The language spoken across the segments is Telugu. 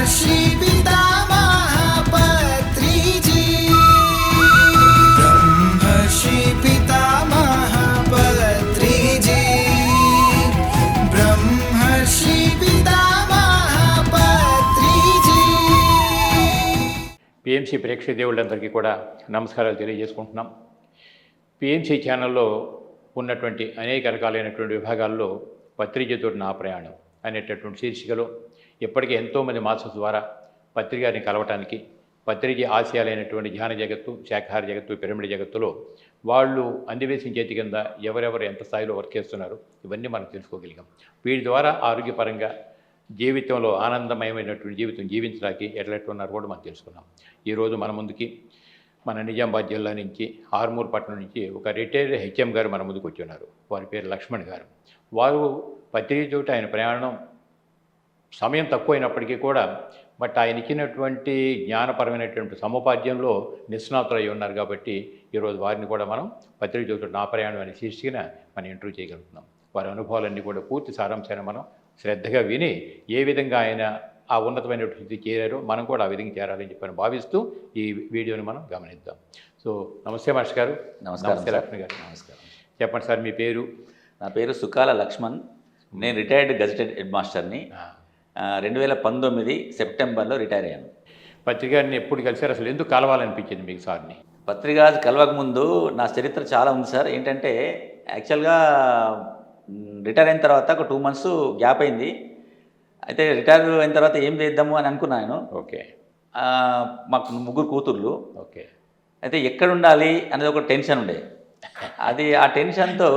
ब्रह्मर्षि पितामह पत्रिजी ब्रह्मर्षि पितामह पत्रिजी ब्रह्मर्षि पितामह पत्रिजी పిఎంసి ప్రేక్షక దేవుళ్ళందరికీ కూడా నమస్కారాలు తెలియజేసుకుంటున్నాం. పిఎంసి ఛానల్లో ఉన్నటువంటి అనేక రకాలైనటువంటి విభాగాల్లో పత్రిజతో నా ప్రయాణం అనేటటువంటి శీర్షికలో ఇప్పటికే ఎంతోమంది మాస్టర్స్ ద్వారా పత్రికని కలవటానికి పత్రిక ఆశయాలైనటువంటి ధ్యాన జగత్తు, శాఖాహార జగత్తు, పిరమిడ్ జగత్తులో వాళ్ళు అందివేసిన చేతి కింద ఎవరెవరు ఎంత స్థాయిలో వర్క్ చేస్తున్నారు ఇవన్నీ మనం తెలుసుకోగలిగాం. వీటి ద్వారా ఆరోగ్యపరంగా జీవితంలో ఆనందమయమైనటువంటి జీవితం జీవించడానికి ఎట్లెట్టున్నారు కూడా మనం తెలుసుకున్నాం. ఈరోజు మన ముందుకి మన నిజామాబాద్ జిల్లా నుంచి ఆర్మూర్ పట్టణం నుంచి ఒక రిటైర్డ్ హెచ్ఎం గారు మన ముందుకు వచ్చి ఉన్నారు. వారి పేరు లక్ష్మణ్ గారు. వారు పత్రికతో ఆయన ప్రయాణం సమయం తక్కువైనప్పటికీ కూడా బట్ ఆయన ఇచ్చినటువంటి జ్ఞానపరమైనటువంటి సముపాద్యంలో నిష్ణాతులై ఉన్నారు. కాబట్టి ఈరోజు వారిని కూడా మనం పత్రికతో నా ప్రయాణం అనే శీర్షికన మనం ఇంటర్వ్యూ చేయగలుగుతున్నాం. వారి అనుభవాలన్నీ కూడా పూర్తి సారాంశాన్ని మనం శ్రద్ధగా విని ఏ విధంగా ఆయన ఆ ఉన్నతమైనటువంటి స్థితి చేరారో మనం కూడా ఆ విధంగా చేరాలని చెప్పని భావిస్తూ ఈ వీడియోని మనం గమనిద్దాం. సో నమస్తే మాస్టర్ గారు. నమస్తే లక్ష్మణ్ గారు. నమస్కారం. చెప్పండి సార్, మీ పేరు? నా పేరు సుకాల లక్ష్మణ్. నేను రిటైర్డ్ గజెటెడ్ హెడ్ మాస్టర్ని. 2019 సెప్టెంబర్లో రిటైర్ అయ్యాను. పత్రికని ఎప్పుడు కలిసారు? అసలు ఎందుకు కలవాలనిపించింది మీకు సార్ని? పత్రిక కలవక ముందు నా చరిత్ర చాలా ఉంది సార్. ఏంటంటే యాక్చువల్గా రిటైర్ అయిన తర్వాత ఒక 2 months గ్యాప్ అయింది. అయితే రిటైర్ అయిన తర్వాత ఏం చేద్దాము అని అనుకున్నాను. ఓకే. మాకు 3 కూతుర్లు. ఓకే. అయితే ఎక్కడ ఉండాలి అనేది ఒక టెన్షన్ ఉండే. అది ఆ టెన్షన్తో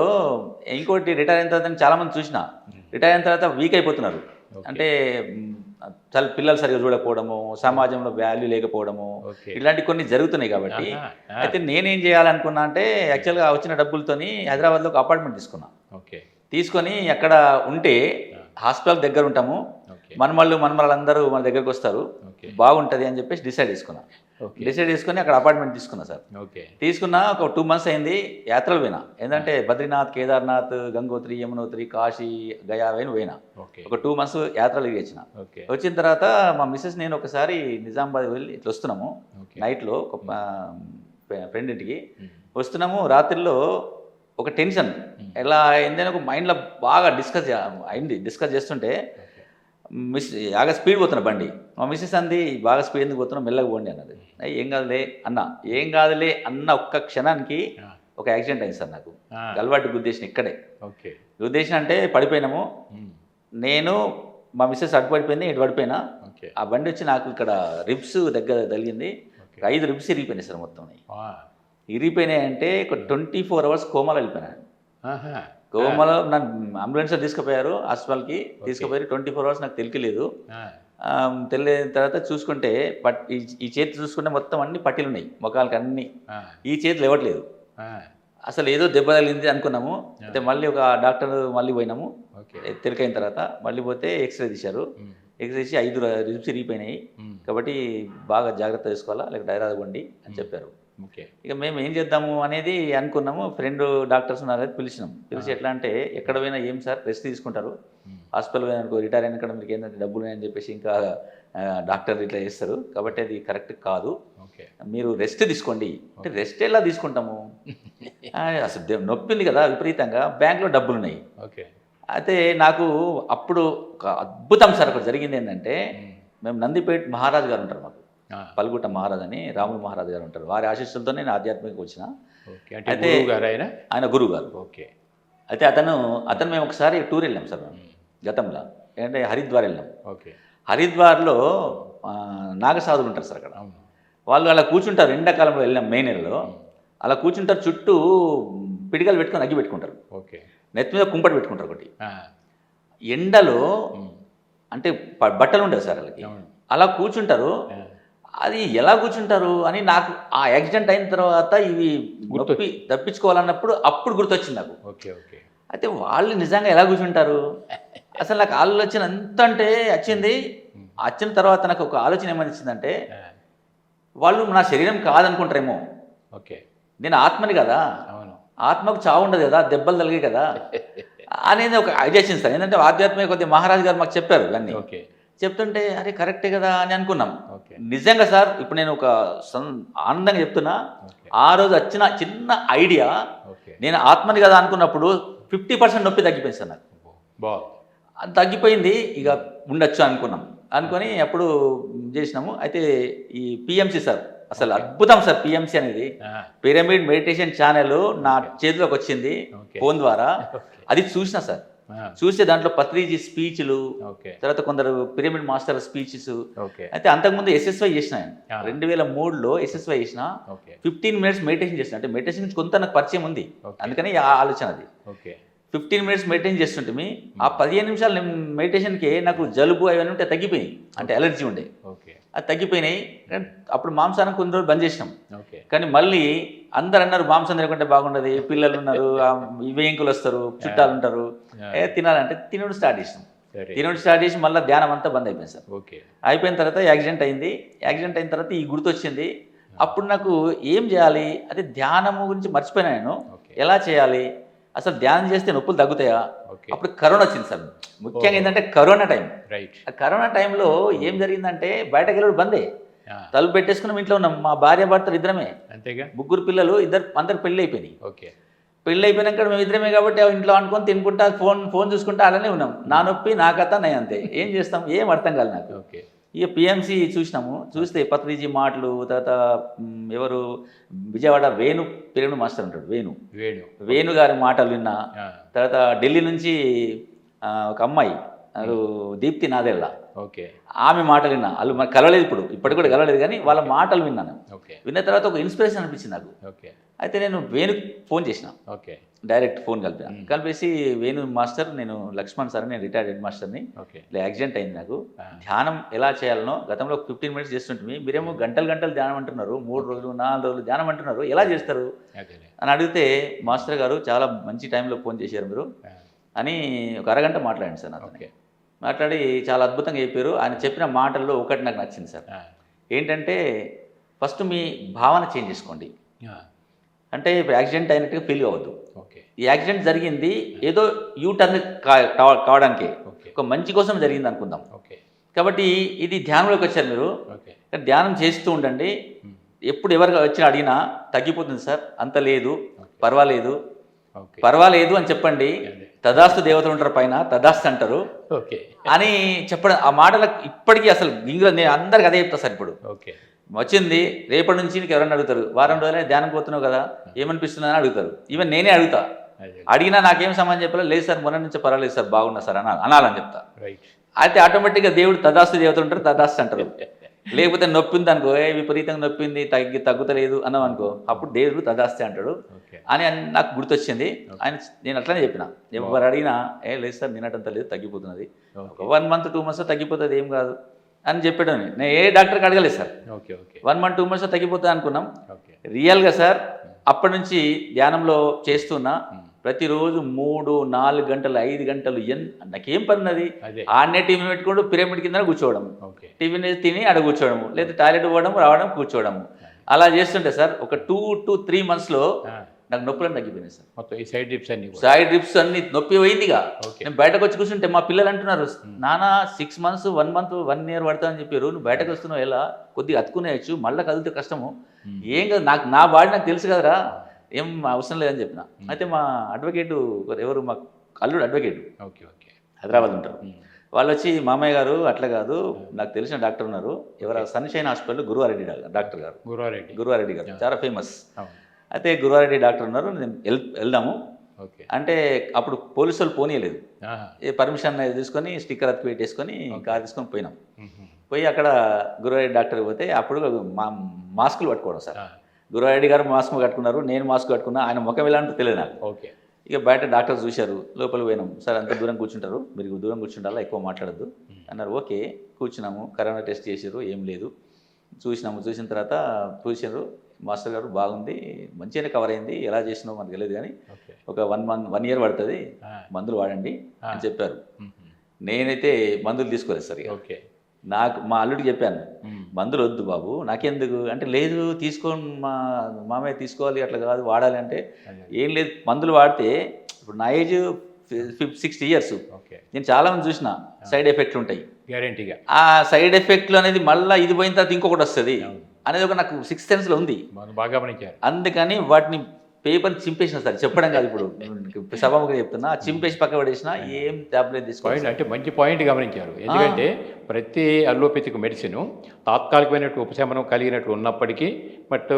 ఇంకోటి రిటైర్ అయిన తర్వాత చాలామంది చూసిన రిటైర్ అయిన తర్వాత వీక్ అయిపోతున్నారు. అంటే చాలా పిల్లలు సరిగా చూడకపోవడము, సమాజంలో వాల్యూ లేకపోవడము, ఇలాంటి కొన్ని జరుగుతున్నాయి. కాబట్టి అయితే నేనేం చేయాలనుకున్నా అంటే యాక్చువల్గా వచ్చిన డబ్బులతోని హైదరాబాద్లో ఒక అపార్ట్మెంట్ తీసుకున్నా. ఓకే. తీసుకొని అక్కడ ఉంటే హాస్పిటల్ దగ్గర ఉంటాము, మనమళ్ళందరూ మన దగ్గరకు వస్తారు, బాగుంటుంది అని చెప్పేసి డిసైడ్ చేసుకొని అక్కడ అపార్ట్మెంట్ తీసుకున్నా సార్. తీసుకున్నా ఒక 2 months అయింది. యాత్రలు పోయినా. ఏంటంటే బద్రీనాథ్, కేదార్నాథ్, గంగోత్రి, యమునోత్రి, కాశీ, గయా పోయినా. ఒక 2 months యాత్రలు వచ్చిన. వచ్చిన తర్వాత మా మిస్సెస్ నేను ఒకసారి నిజామాబాద్ వెళ్ళి ఇట్లా వస్తున్నాము. నైట్లో ఒక ఫ్రెండ్ ఇంటికి వస్తున్నాము. రాత్రిలో ఒక టెన్షన్ ఎలా అయిందని ఒక మైండ్లో బాగా డిస్కస్ చేస్తుంటే బాగా స్పీడ్ పోతున్నా బండి. మా మిస్సెస్ అంది, బాగా స్పీడ్ ఎందుకు పోతున్నావు, మెల్లగా పోండి అన్నది. ఏం కాదులే అన్న ఒక్క క్షణానికి ఒక యాక్సిడెంట్ అయింది సార్. నాకు గల్వాటి గుద్దేసిన ఇక్కడే. గుద్దేసిన అంటే పడిపోయినాము. నేను మా మిస్సెస్ అటు పడిపోయింది, ఇటు పడిపోయినా. ఆ బండి వచ్చి నాకు ఇక్కడ రిబ్స్ దగ్గర తగిలింది. 5 ribs ఇరిగిపోయినాయి సార్. మొత్తం ఇరిగిపోయినాయి అంటే ఒక 24 hours కోమాలో వెళ్ళిపోయినాను. కోమాలో నన్ను అంబులెన్స్లో తీసుకుపోయారు, హాస్పిటల్కి తీసుకుపోయారు. 24 hours నాకు తెలియలేదు. తెలియని తర్వాత చూసుకుంటే ఈ చేతి చూసుకుంటే మొత్తం అన్ని పట్టీలు ఉన్నాయి, ముఖాలకి అన్ని. ఈ చేతులు ఇవ్వట్లేదు. అసలు ఏదో దెబ్బ తగిలింది అనుకున్నాము. అయితే మళ్ళీ ఒక డాక్టర్ మళ్ళీ పోయినాము. తెలికైన తర్వాత మళ్ళీ పోతే ఎక్స్రే తీశారు. ఎక్స్రే తీసి 5 ribs ఇరిగిపోయినాయి. కాబట్టి బాగా జాగ్రత్త తీసుకోవాలా, లేకపోతే హైదరాబాద్ పోండి అని చెప్పారు. ఇక మేము ఏం చేద్దాము అనేది అనుకున్నాము. ఫ్రెండ్ డాక్టర్స్ ఉన్నారని పిలిచినాం. పిలిచి ఎట్లా అంటే ఎక్కడ పోయినా ఏం సార్ రెస్ట్ తీసుకుంటారు, హాస్పిటల్ పోయినా అనుకో రిటైర్ అయిన మీకు ఏంటంటే డబ్బులు ఉన్నాయని చెప్పేసి ఇంకా డాక్టర్ ఇట్లా చేస్తారు. కాబట్టి అది కరెక్ట్ కాదు, మీరు రెస్ట్ తీసుకోండి అంటే రెస్ట్ ఎలా తీసుకుంటాము, అసలు నొప్పింది కదా విపరీతంగా, బ్యాంక్లో డబ్బులు ఉన్నాయి. అయితే నాకు అప్పుడు ఒక అద్భుతం సార్ అక్కడ జరిగింది. ఏంటంటే మేము నందిపేట్ మహారాజు గారు ఉంటారు, మాకు పల్గుట్ట మహారాజ్ అని రాములు మహారాజు గారు ఉంటారు. వారి ఆశీస్సులతో నేను ఆధ్యాత్మిక వచ్చిన. అయితే ఆయన గురువు గారు. అయితే అతను మేము ఒకసారి టూర్ వెళ్ళాం సార్ గతంలో. ఏంటంటే హరిద్వార్ వెళ్ళాం. హరిద్వార్లో నాగసాధులు ఉంటారు సార్. అక్కడ వాళ్ళు అలా కూర్చుంటారు. ఎండాకాలంలో వెళ్ళాం, మే నెలలో. అలా కూర్చుంటారు, చుట్టూ పిడికలు పెట్టుకొని అగ్గి పెట్టుకుంటారు. నెత్తి మీద కుంపటి పెట్టుకుంటారు ఒకటి. ఎండలో అంటే బట్టలు ఉండవు సార్ వాళ్ళకి. అలా కూర్చుంటారు. అది ఎలా కూర్చుంటారు అని నాకు ఆ యాక్సిడెంట్ అయిన తర్వాత ఇవి నొప్పి తప్పించుకోవాలన్నప్పుడు అప్పుడు గుర్తొచ్చింది నాకు. అయితే వాళ్ళు నిజంగా ఎలా కూర్చుంటారు అసలు నాకు ఆలోచన ఎంత అంటే వచ్చిన తర్వాత నాకు ఒక ఆలోచన ఏమని ఇచ్చిందంటే, వాళ్ళు నా శరీరం కాదనుకుంటారేమో, నేను ఆత్మని కదా, ఆత్మకు చావు ఉండదు కదా, దెబ్బలు తలిగాయి కదా అనేది ఒక ఐడియా ఇచ్చింది సార్. ఏంటంటే ఆధ్యాత్మిక కొద్దిగా మహారాజు గారు మాకు చెప్పారు ఇవన్నీ. చెప్తుంటే అరే కరెక్టే కదా అని అనుకున్నాం. ఓకే. నిజంగా సార్ ఇప్పుడు నేను ఒక ఆనందంగా చెప్తున్నా, ఓకే. ఆ రోజు వచ్చిన చిన్న ఐడియా ఓకే. నేను ఆత్మని కదా అనుకున్నప్పుడు 50% నొప్పి తగ్గిపోయింది సార్ నాకు. బాగుంది. అది తగ్గిపోయింది, ఇక ఉండొచ్చు అనుకున్నాం. అనుకొని అప్పుడు చేసినాము. అయితే ఈ పిఎంసి సార్ అసలు అద్భుతం సార్. పిఎంసి అనేది పిరమిడ్ మెడిటేషన్ ఛానల్ నా చేతిలోకి వచ్చింది ఫోన్ ద్వారా. అది చూసిన సార్, చూస్తే దాంట్లో పత్రిజీ స్పీచ్లు, తర్వాత కొందరు పిరమిడ్ మాస్టర్ స్పీచెస్. అయితే అంతకుముందు ఎస్ఎస్వై చేసిన, 2003లో ఎస్ఎస్వై చేసిన. 15 minutes మెడిటేషన్ చేసిన. అంటే మెడిటేషన్ నుంచి కొంత నాకు పరిచయం ఉంది, అందుకని ఆ ఆలోచన అది. 15 minutes మెడిటేషన్ చేస్తుంటే ఆ 15 నిమిషాలు మెడిటేషన్కి నాకు జలుబు అవన్నీ ఉంటే తగ్గిపోయినాయి. అంటే అలర్జీ ఉండే, అది తగ్గిపోయినాయి. అప్పుడు మాంసాన్ని కొన్ని రోజులు బంద్ చేసినాం. కానీ మళ్ళీ అందరు అన్నారు మాంసం తినకుంటే బాగుండదు, పిల్లలు ఉన్నారు, వేంకులు వస్తారు, చుట్టాలు ఉంటారు, తినాలంటే తినడం స్టార్ట్ చేసి మళ్ళీ ధ్యానం అంతా బంద్ అయిపోయింది సార్. అయిపోయిన తర్వాత యాక్సిడెంట్ అయింది. యాక్సిడెంట్ అయిన తర్వాత ఈ గుర్తొచ్చింది. అప్పుడు నాకు ఏం చేయాలి, అదే ధ్యానము గురించి మర్చిపోయినా నేను. ఎలా చేయాలి, అసలు ధ్యానం చేస్తే నొప్పులు తగ్గుతాయా? అప్పుడు కరోనా వచ్చింది సార్. ముఖ్యంగా ఏంటంటే కరోనా టైం. ఆ కరోనా టైంలో ఏం జరిగిందంటే బయటకు వెళ్ళడం బందే, తలుపు పెట్టేసుకున్నాం, ఇంట్లో ఉన్నాం. మా భార్య భర్తలు ఇద్దరమే, అంతేగా, 3 పిల్లలు, అందరు పెళ్ళి అయిపోయినాయి. పెళ్ళి అయిపోయినాక మేము ఇద్దరమే కాబట్టి ఇంట్లో అనుకొని తినుకుంటా ఫోన్ చూసుకుంటా అలానే ఉన్నాం. నా నొప్పి నా కథ నా అంతే, ఏం చేస్తాం ఏం అర్థం కాదు నాకు. ఇక పిఎంసి చూసినాము. చూస్తే పత్రిజీ మాటలు, తర్వాత ఎవరు విజయవాడ వేణు పిరమిడ్ మాస్టర్ ఉంటాడు, వేణు గారి మాటలు విన్నా. తర్వాత ఢిల్లీ నుంచి ఒక అమ్మాయి దీప్తి నాదెల్లా, ఆమె మాటలు విన్నా. వాళ్ళు మనకు కలవలేదు, ఇప్పటికి కూడా కలవలేదు, కానీ వాళ్ళ మాటలు విన్నాను. విన్న తర్వాత ఒక ఇన్స్పిరేషన్ అనిపించింది నాకు. అయితే నేను వేణుకి ఫోన్ చేసిన, డైరెక్ట్ ఫోన్ కలిపేసి వేణు మాస్టర్, నేను లక్ష్మణ్ సార్, నేను రిటైర్డ్ హెడ్ మాస్టర్ని, ఇలా యాక్సిడెంట్ అయింది నాకు, ధ్యానం ఎలా చేయాలనో గతంలో 15 minutes చేస్తుంటే మీరేమో గంటలు ధ్యానం అంటున్నారు, 3 రోజులు 4 రోజులు ధ్యానం అంటున్నారు, ఎలా చేస్తారు అని అడిగితే మాస్టర్ గారు చాలా మంచి టైంలో ఫోన్ చేశారు మీరు అని ఒక అరగంట మాట్లాడండి సార్ నాతో. మాట్లాడి చాలా అద్భుతంగా చెప్పారు. ఆయన చెప్పిన మాటల్లో ఒకటి నాకు నచ్చింది సార్. ఏంటంటే ఫస్ట్ మీ భావన చేంజ్ చేసుకోండి. అంటే ఇప్పుడు యాక్సిడెంట్ అయినట్టుగా ఫీల్ అవ్వద్దు. ఈ యాక్సిడెంట్ జరిగింది ఏదో యూటర్న్ కావడానికి, ఒక మంచి కోసం జరిగింది అనుకుందాం. కాబట్టి ఇది ధ్యానంలోకి వచ్చారు మీరు, ధ్యానం చేస్తూ ఉండండి. ఎప్పుడు ఎవరు వచ్చి అడిగినా తగ్గిపోతుంది సార్, అంత లేదు, పర్వాలేదు అని చెప్పండి. తదాస్తు దేవతలు ఉంటారు పైన, తదాస్తు అంటారు అని చెప్పడం. ఆ మాటలకు ఇప్పటికీ అసలు నేను అందరికి అదే చెప్తా సార్. ఇప్పుడు వచ్చింది రేపటి నుంచి నీకు ఎవరైనా అడుగుతారు, వారం రోజులే ధ్యానం పోతున్నావు కదా ఏమనిపిస్తుంది అని అడుగుతారు. ఈవెన్ నేనే అడుగుతా, అడిగినా నాకేం సమాధానం చెప్పలేదు, లేదు సార్ మొన్న నుంచి పర్వాలేదు సార్, బాగున్నా సార్ అనాలని చెప్తా. అయితే ఆటోమేటిక్గా దేవుడు తదాస్తు దేవతలు ఉంటారు, తదాస్తు అంటారు. లేకపోతే నొప్పింది అనుకో, విపరీతంగా నొప్పింది, తగ్గుతలేదు అన్నాం అనుకో, అప్పుడు దేవుడు తదాస్తే అంటాడు అని నాకు గుర్తొచ్చింది. నేను అట్లనే చెప్పిన, ఎవరు అడిగినా లేదు సార్ నిన్నటంత లేదు, తగ్గిపోతున్నది, 1 month 2 months తగ్గిపోతుంది, ఏం కాదు అని చెప్పాడు. నేను ఏ డాక్టర్కి అడగలేదు సార్. 1 month 2 months తగ్గిపోతుంది అనుకున్నాం. రియల్గా సార్ అప్పటి నుంచి ధ్యానంలో చేస్తున్నా. ప్రతిరోజు 3, 4 గంటలు 5 గంటలు నాకేం పడినది, ఆడనే టీవీ పెట్టుకుంటూ పిరమిడ్ కింద కూర్చోవడం, టిఫిన్ తిని ఆడ కూర్చోవడము, లేదా టాయిలెట్ పోవడం రావడం కూర్చోవడము, అలా చేస్తుంటే సార్ ఒక 2 to 3 monthsలో నాకు నొప్పులను తగ్గిపోయినాయి సార్. మొత్తం ఈ సైడ్ డ్రిప్స్ అన్ని నొప్పి పోయిందిగా. నేను బయటకు వచ్చి కూర్చుంటే మా పిల్లలు అంటున్నారు, నానా 6 months 1 month 1 year పడతామని చెప్పారు, నువ్వు బయటకు వస్తున్నావు ఎలా, కొద్దిగా అతుకునేయచ్చు, మళ్ళీ కదిలితే కష్టము, ఏం కాదు, నా బాడీ నాకు తెలుసు కదరా, ఏం అవసరం లేదని చెప్పిన. అయితే మా అడ్వకేటు ఎవరు, మా అల్లుడు అడ్వకేటు హైదరాబాద్ ఉంటారు, వాళ్ళు వచ్చి మామయ్య గారు అట్లా కాదు, నాకు తెలిసిన డాక్టర్ ఉన్నారు, ఎవరు సన్షైన్ హాస్పిటల్ గురువారెడ్డి డాక్టర్ గారు, గురువారెడ్డి గారు చాలా ఫేమస్. అయితే గురువారెడ్డి డాక్టర్ ఉన్నారు, నేను వెళ్దాము అంటే అప్పుడు పోలీసు వాళ్ళు పోనీయలేదు, పర్మిషన్ తీసుకొని స్టిక్కర్ అతికి పెట్టేసుకొని కార్ తీసుకొని పోయినాం. పోయి అక్కడ గురువారెడ్డి డాక్టర్ పోతే అప్పుడు మాస్కులు పట్టుకోవడం సార్. గురువారెడ్డి గారు మాస్క్ కట్టుకున్నారు, నేను మాస్క్ కట్టుకున్నా, ఆయన ముఖం ఎలా అంటే తెలియదు నాకు. ఇక బయట డాక్టర్ చూశారు, లోపలికి పోయినాం. సార్ అంత దూరం కూర్చుంటారు, మీరు దూరం కూర్చుంటారా, ఎక్కువ మాట్లాడద్దు అన్నారు. ఓకే కూర్చున్నాము, కరోనా టెస్ట్ చేసారు, ఏం లేదు, చూసినాము. చూసిన తర్వాత చూసారు, మాస్టర్ గారు బాగుంది, మంచిగానే కవర్ అయింది, ఎలా చేసినావు మనకు తెలియదు, కానీ ఒక 1 year పడుతుంది, మందులు వాడండి అని చెప్పారు. నేనైతే మందులు తీసుకోలేదు సార్. ఇక నాకు మా అల్లుడికి చెప్పాను, మందులు వద్దు బాబు, నాకెందుకు అంటే, లేదు తీసుకోండి మామయ్య తీసుకోవాలి, అట్లా కాదు వాడాలి అంటే, ఏం లేదు మందులు వాడితే, ఇప్పుడు నా ఏజ్ 60 years, నేను చాలామంది చూసిన సైడ్ ఎఫెక్ట్లు ఉంటాయి, గ్యారెంటీగా. ఆ సైడ్ ఎఫెక్ట్లు అనేది మళ్ళీ ఇది పోయిన తర్వాత ఇంకొకటి వస్తుంది అనేది ఒక నాకు 6th సెన్స్లో ఉంది. బాగా గమనించారు. అందుకని వాటిని పేపర్ చింపేసిన సార్, చెప్పడం కాదు ఇప్పుడు సభాముఖంగా చెప్తున్నా, చింపేసి పక్క పడేసిన, ఏం టాబ్లెట్ తీసుకోవాలి. అంటే మంచి పాయింట్ గమనించారు. ఎందుకంటే ప్రతి అల్లోపతిక్ మెడిసిన్ తాత్కాలికమైన ఉపశమనం కలిగినట్లు ఉన్నప్పటికీ బట్